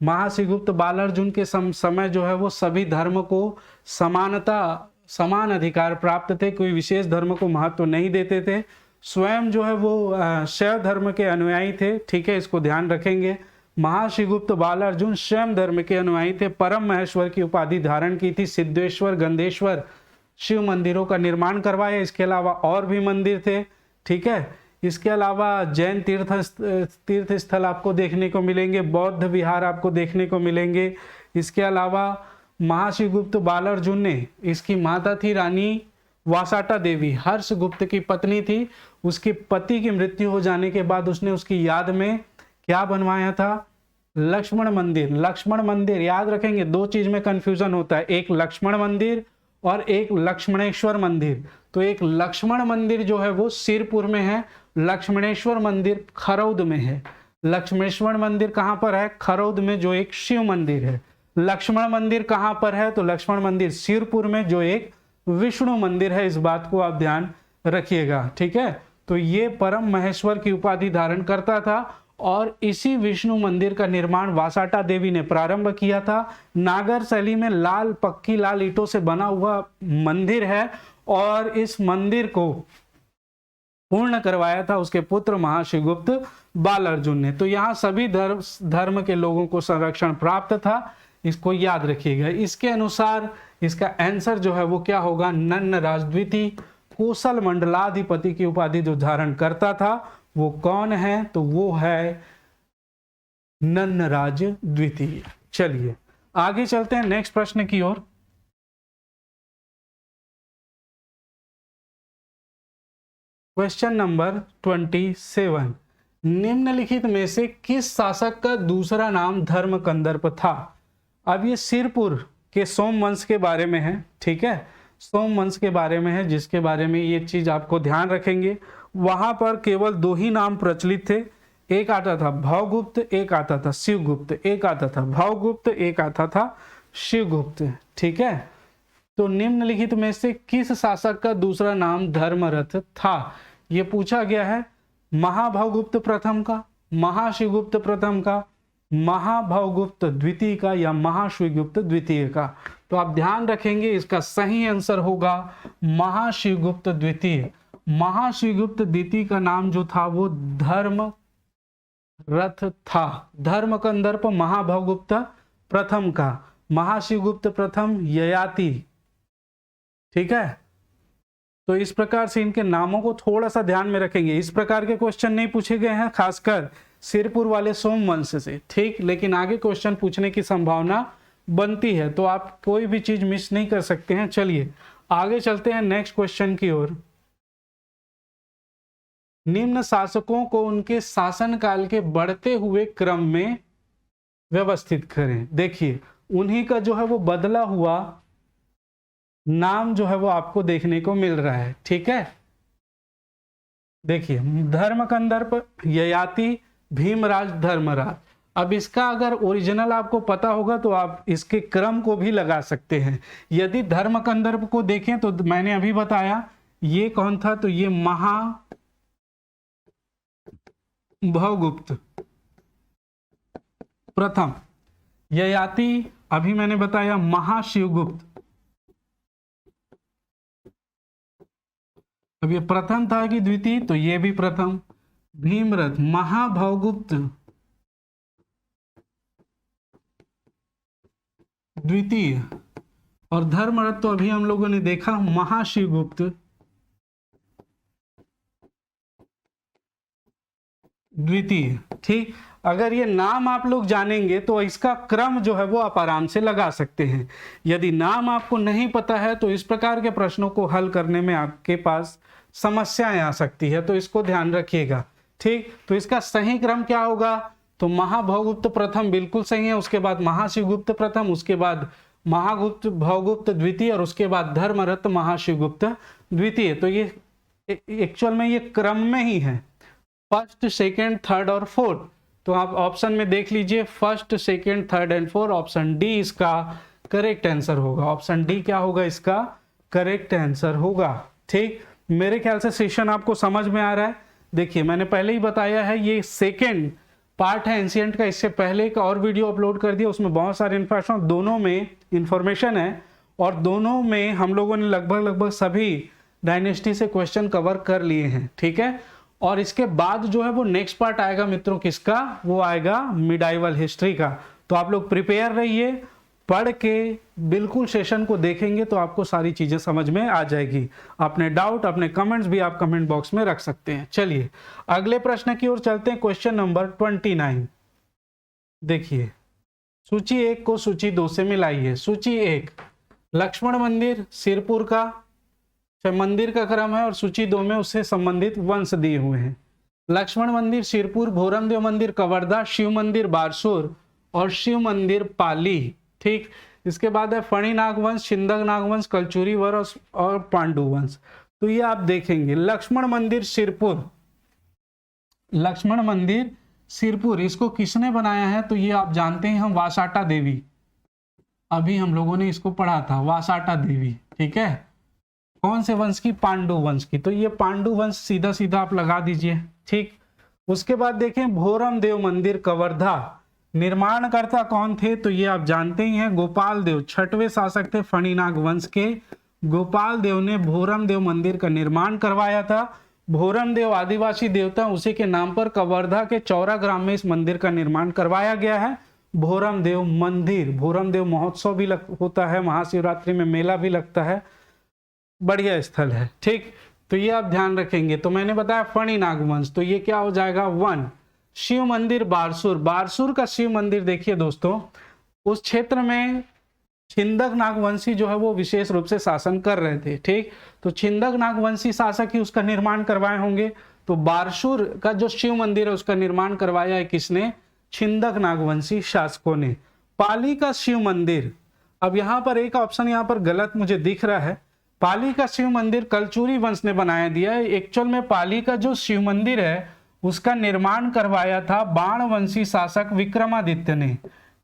महाशिवगुप्त बालार्जुन के समय जो है वो सभी धर्म को समान अधिकार प्राप्त थे, कोई विशेष धर्म को महत्व नहीं देते थे। स्वयं जो है वो शैव धर्म के अनुयायी थे, ठीक है, इसको ध्यान रखेंगे। महाशिवगुप्त बालार्जुन स्वयं धर्म के अनुयायी थे, परम महेश्वर की उपाधि धारण की थी, सिद्धेश्वर गंधेश्वर शिव मंदिरों का निर्माण करवाया। इसके अलावा और भी मंदिर थे, ठीक है। इसके अलावा जैन तीर्थ स्थल आपको देखने को मिलेंगे, बौद्ध विहार आपको देखने को मिलेंगे। इसके अलावा महाशिवगुप्त बालार्जुन ने, इसकी माता थी रानी वासाटा देवी, हर्षगुप्त की पत्नी थी। उसके पति की मृत्यु हो जाने के बाद उसने उसकी याद में क्या बनवाया था? लक्ष्मण मंदिर। लक्ष्मण मंदिर याद रखेंगे, दो चीज में कंफ्यूजन होता है, एक लक्ष्मण मंदिर और एक लक्ष्मणेश्वर मंदिर। तो एक लक्ष्मण मंदिर जो है वो सिरपुर में है, लक्ष्मणेश्वर मंदिर खरौद में है। लक्ष्मणेश्वर मंदिर कहां पर है? खरौद में, जो एक शिव मंदिर है। लक्ष्मण मंदिर कहां पर है? तो लक्ष्मण मंदिर सिरपुर में, जो एक विष्णु मंदिर है। इस बात को आप ध्यान रखिएगा, ठीक है। तो ये परम महेश्वर की उपाधि धारण करता था, और इसी विष्णु मंदिर का निर्माण वासाटा देवी ने प्रारंभ किया था। नागर शैली में पक्की लाल ईंटों से बना हुआ मंदिर है, और इस मंदिर को पूर्ण करवाया था उसके पुत्र महाशिवगुप्त बालार्जुन ने। तो यहाँ सभी धर्म के लोगों को संरक्षण प्राप्त था, इसको याद रखिएगा। इसके अनुसार इसका आंसर जो है वो क्या होगा? नन्नराज द्वितीय कोसल मंडलाधिपति की उपाधि जो धारण करता था वो कौन है? तो वो है नन्नराज द्वितीय। चलिए आगे चलते हैं नेक्स्ट प्रश्न की ओर। क्वेश्चन नंबर 27, निम्नलिखित में से किस शासक का दूसरा नाम धर्मकंदर्प था? अब ये सिरपुर के सोम वंश के बारे में है, ठीक है, सोम वंश के बारे में है, जिसके बारे में ये चीज आपको ध्यान रखेंगे। वहां पर केवल दो ही नाम प्रचलित थे, एक आता था भवगुप्त, एक आता था शिवगुप्त। एक आता था भवगुप्त, एक आता था शिवगुप्त, ठीक है। तो निम्नलिखित में से किस शासक का दूसरा नाम धर्मरथ था? ये पूछा गया है। महाभवगुप्त प्रथम का, महाशिवगुप्त प्रथम का, महाभवगुप्त द्वितीय का, या महाशिवगुप्त द्वितीय का? तो आप ध्यान रखेंगे, इसका सही आंसर होगा महाशिवगुप्त द्वितीय। महाशिवगुप्त द्वितीय का नाम जो था वो धर्मरथ था। धर्मकंदर्प महाभवगुप्त प्रथम का, महाशिवगुप्त प्रथम ययाति, ठीक है। तो इस प्रकार से इनके नामों को थोड़ा सा ध्यान में रखेंगे। इस प्रकार के क्वेश्चन नहीं पूछे गए हैं खासकर सिरपुर वाले सोम वंश से, ठीक, लेकिन आगे क्वेश्चन पूछने की संभावना बनती है, तो आप कोई भी चीज मिस नहीं कर सकते हैं। चलिए आगे चलते हैं नेक्स्ट क्वेश्चन की ओर। निम्न शासकों को उनके शासनकाल के बढ़ते हुए क्रम में व्यवस्थित करें। देखिए उन्हीं का जो है वो बदला हुआ नाम जो है वो आपको देखने को मिल रहा है, ठीक है। देखिए धर्मकंदर्प, ययाति, भीमराज, धर्मराज। अब इसका अगर ओरिजिनल आपको पता होगा तो आप इसके क्रम को भी लगा सकते हैं। यदि धर्मकंदर्प को देखें तो मैंने अभी बताया ये कौन था, तो ये महाभवगुप्त प्रथम। ययाति अभी मैंने बताया महाशिवगुप्त। अब ये प्रथम था कि द्वितीय, तो ये भी प्रथम। भीमरथ, महाभवगुप्त द्वितीय, और धर्मरथ तो अभी हम लोगों ने देखा महाशिवगुप्त द्वितीय, ठीक। अगर ये नाम आप लोग जानेंगे तो इसका क्रम जो है वो आप आराम से लगा सकते हैं। यदि नाम आपको नहीं पता है तो इस प्रकार के प्रश्नों को हल करने में आपके पास समस्याएं आ सकती है, तो इसको ध्यान रखिएगा, ठीक। तो इसका सही क्रम क्या होगा? तो महाभवगुप्त प्रथम बिल्कुल सही है, उसके बाद महाशिवगुप्त प्रथम, उसके बाद महागुप्त भवगुप्त द्वितीय, और उसके बाद धर्मरथ महाशिवगुप्त द्वितीय। तो ये एक्चुअल में ये क्रम में ही है, फर्स्ट, सेकेंड, थर्ड और फोर्थ। तो आप ऑप्शन में देख लीजिए, first, second, third and fourth, option D इसका करेक्ट आंसर होगा। ऑप्शन डी क्या होगा, इसका करेक्ट आंसर होगा। ठीक, मेरे ख्याल से सेशन आपको समझ में आ रहा है। देखिए मैंने पहले ही बताया है, ये सेकेंड पार्ट है एंशिएंट का। इससे पहले एक और वीडियो अपलोड कर दिया, उसमें बहुत सारे इन्फॉर्मेशन, दोनों में इंफॉर्मेशन है और दोनों में हम लोगों ने लगभग सभी डायनेस्टी से क्वेश्चन कवर कर लिए हैं। ठीक है, और इसके बाद जो है वो नेक्स्ट पार्ट आएगा मित्रों, किसका, वो आएगा मिडाइवल हिस्ट्री का। तो आप लोग प्रिपेयर रहिए, पढ़ के बिल्कुल सेशन को देखेंगे तो आपको सारी चीजें समझ में आ जाएगी। अपने डाउट, अपने कमेंट्स भी आप कमेंट बॉक्स में रख सकते हैं। चलिए अगले प्रश्न की ओर चलते हैं, क्वेश्चन नंबर 29। देखिए, सूची 1 को सूची 2 से मिलाइए। सूची 1 लक्ष्मण मंदिर सिरपुर का मंदिर का क्रम है और सूची 2 में उससे संबंधित वंश दिए हुए हैं। लक्ष्मण मंदिर सिरपुर, भोरमदेव मंदिर कवर्धा, शिव मंदिर बारसूर और शिव मंदिर पाली। ठीक, इसके बाद है फणी नागवंश, छिंदक नागवंश, कलचुरी वंश और पांडु वंश। तो ये आप देखेंगे, लक्ष्मण मंदिर सिरपुर, लक्ष्मण मंदिर सिरपुर इसको किसने बनाया है, तो ये आप जानते हैं हम, वासाटा देवी। अभी हम लोगों ने इसको पढ़ा था, वासाटा देवी। ठीक है, कौन से वंश की, पांडु वंश की। तो ये पांडु वंश सीधा सीधा आप लगा दीजिए। ठीक, उसके बाद देखें भोरमदेव मंदिर कवर्धा, निर्माणकर्ता कौन थे, तो ये आप जानते ही हैं, गोपाल देव, 6वें शासक थे फणिनाग वंश के। गोपाल देव ने भोरमदेव मंदिर का निर्माण करवाया था। भोरमदेव आदिवासी देवता, उसी के नाम पर कवर्धा के चौरा ग्राम में इस मंदिर का निर्माण करवाया गया है। भोरमदेव मंदिर, भोरमदेव महोत्सव भी होता है, महाशिवरात्रि में मेला भी लगता है, बढ़िया स्थल है। ठीक, तो ये आप ध्यान रखेंगे। तो मैंने बताया फणिनाग वंश, तो ये क्या हो जाएगा 1। शिव मंदिर बारसूर, बारसूर का शिव मंदिर देखिए दोस्तों, उस क्षेत्र में छिंदक नागवंशी जो है वो विशेष रूप से शासन कर रहे थे। ठीक, तो छिंदक नागवंशी शासक ही उसका निर्माण करवाए होंगे। तो बारसूर का जो शिव मंदिर है उसका निर्माण करवाया है किसने, छिंदक नागवंशी शासकों ने। पाली का शिव मंदिर, अब यहाँ पर एक ऑप्शन यहाँ पर गलत मुझे दिख रहा है, पाली का शिव मंदिर कलचुरी वंश ने बनाया दिया है। एक्चुअल में पाली का जो शिव मंदिर है उसका निर्माण करवाया था बाणवंशी शासक विक्रमादित्य ने।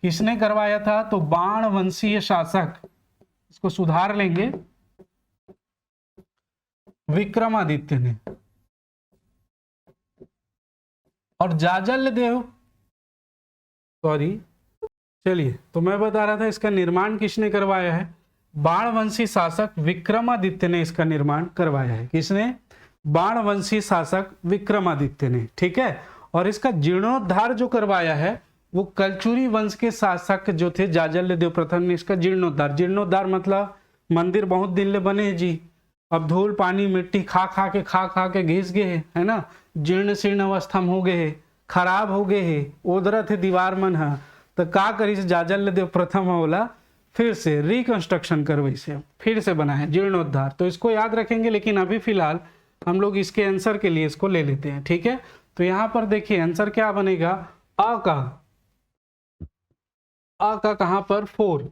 किसने करवाया था, तो बाणवंशीय शासक, इसको सुधार लेंगे, विक्रमादित्य ने। और जाजल देव, सॉरी, चलिए, तो मैं बता रहा था इसका निर्माण किसने करवाया है, बाणवंशी शासक विक्रमादित्य ने इसका निर्माण करवाया है। किसने, बाणवंशी शासक विक्रमादित्य ने। ठीक है, और इसका जीर्णोद्धार जो करवाया है वो कलचुरी वंश के शासक जो थे जाजल्य देव प्रथम ने इसका जीर्णोद्धार। जीर्णोद्धार मतलब मंदिर बहुत दिन ले बने हैं जी, अब धूल पानी मिट्टी खा खा के घिस गए है ना, जीर्ण शीर्ण अवस्था में हो गए है, खराब हो गए है, ओदरत है दीवार मन है, तो का करी जाजल्य देव प्रथम बोला फिर से रिकंस्ट्रक्शन करवाई से फिर से बना है, जीर्णोद्धार। तो इसको याद रखेंगे, लेकिन अभी फिलहाल हम लोग इसके आंसर के लिए इसको ले लेते हैं। ठीक है, तो यहां पर देखिए आंसर क्या बनेगा, अ का कहां पर 4,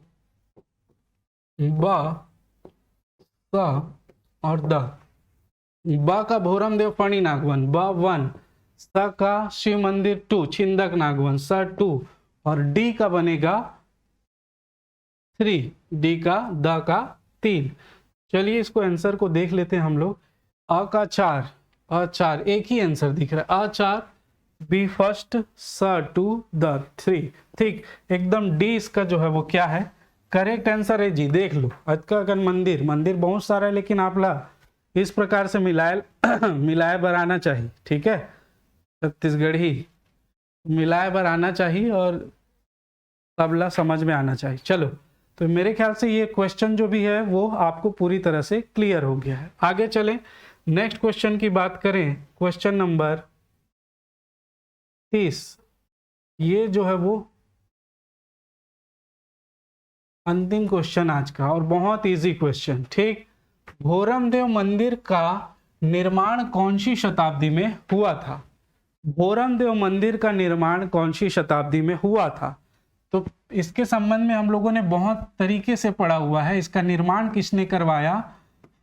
ब, स और द। ब का भोरमदेव फणी नागवन, ब 1, स का शिव मंदिर 2, छिंदक नागवन, स 2 और डी का बनेगा 3, डी का, द का 3। चलिए इसको आंसर को देख लेते हैं हम लोग। अ का 4, अ 4 एक ही आंसर दिख रहा है, अ 4, बी फर्स्ट, स 2, द 3। ठीक, एकदम डी इसका जो है वो क्या है, करेक्ट आंसर है जी। देख लो, अजका मंदिर, मंदिर बहुत सारा है, लेकिन आप ला इस प्रकार से मिलाए बर आना चाहिए। ठीक है, छत्तीसगढ़ी मिलाए बर आना चाहिए और तबला समझ में आना चाहिए। चलो, तो मेरे ख्याल से ये क्वेश्चन जो भी है वो आपको पूरी तरह से क्लियर हो गया है। आगे चलें, नेक्स्ट क्वेश्चन की बात करें, क्वेश्चन नंबर 30। ये जो है वो अंतिम क्वेश्चन आज का और बहुत इजी क्वेश्चन। ठीक, भोरमदेव मंदिर का निर्माण कौन सी शताब्दी में हुआ था, भोरमदेव मंदिर का निर्माण कौन सी शताब्दी में हुआ था। तो इसके संबंध में हम लोगों ने बहुत तरीके से पढ़ा हुआ है। इसका निर्माण किसने करवाया,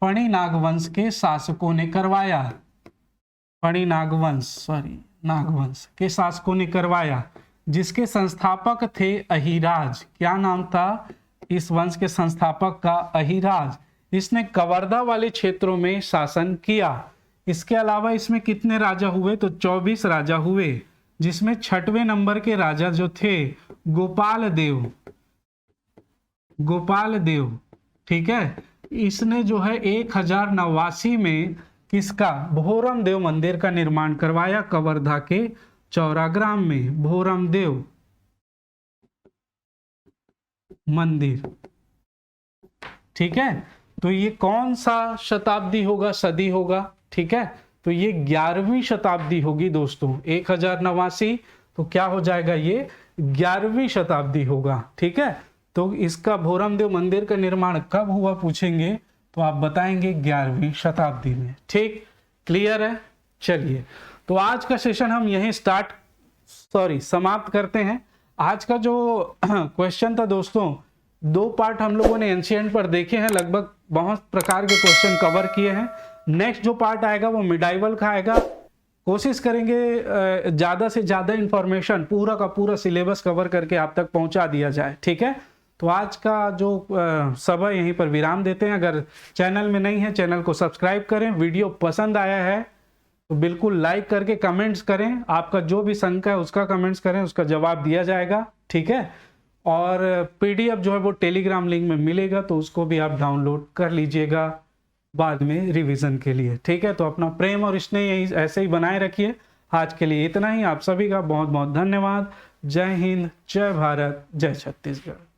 फणी नागवंश के शासकों ने करवाया। फणी नागवंश, सॉरी नागवंश के शासकों ने करवाया, जिसके संस्थापक थे अहिराज। क्या नाम था इस वंश के संस्थापक का? अहिराज। इसने कवर्धा वाले क्षेत्रों में शासन किया। इसके अलावा इसमें कितने राजा हुए? तो 24 राजा हुए, जिसमें 6वें नंबर के राजा जो थे गोपाल देव। गोपाल देव, ठीक है। इसने जो है 1089 में किसका? भोरम देव मंदिर का निर्माण करवाया कवर्धा के चौराग्राम में। भोरम देव मंदिर, ठीक है। तो ये कौन सा शताब्दी होगा? सदी होगा, ठीक है। तो ये 11वीं शताब्दी होगी दोस्तों। 1089 तो क्या हो जाएगा? ये 11वीं शताब्दी होगा, ठीक है। तो इसका भोरम देव मंदिर का निर्माण कब हुआ पूछेंगे तो आप बताएंगे 11वीं शताब्दी में, ठीक। क्लियर है? चलिए, तो आज का सेशन हम यहीं समाप्त करते हैं। आज का जो क्वेश्चन था दोस्तों, 2 पार्ट हम लोगों ने एंशिएंट पर देखे हैं, लगभग बहुत प्रकार के क्वेश्चन कवर किए हैं। नेक्स्ट जो पार्ट आएगा वो मिडाइवल का आएगा। कोशिश करेंगे ज़्यादा से ज़्यादा इंफॉर्मेशन, पूरा का पूरा सिलेबस कवर करके आप तक पहुंचा दिया जाए, ठीक है। तो आज का जो सभा यहीं पर विराम देते हैं। अगर चैनल में नहीं है, चैनल को सब्सक्राइब करें। वीडियो पसंद आया है तो बिल्कुल लाइक करके कमेंट्स करें। आपका जो भी शंका है उसका कमेंट्स करें, उसका जवाब दिया जाएगा, ठीक है। और PDF जो है वो टेलीग्राम लिंक में मिलेगा, तो उसको भी आप डाउनलोड कर लीजिएगा बाद में रिवीजन के लिए, ठीक है। तो अपना प्रेम और स्नेह यही ऐसे ही बनाए रखिए। आज के लिए इतना ही। आप सभी का बहुत बहुत धन्यवाद। जय हिंद, जय भारत, जय छत्तीसगढ़।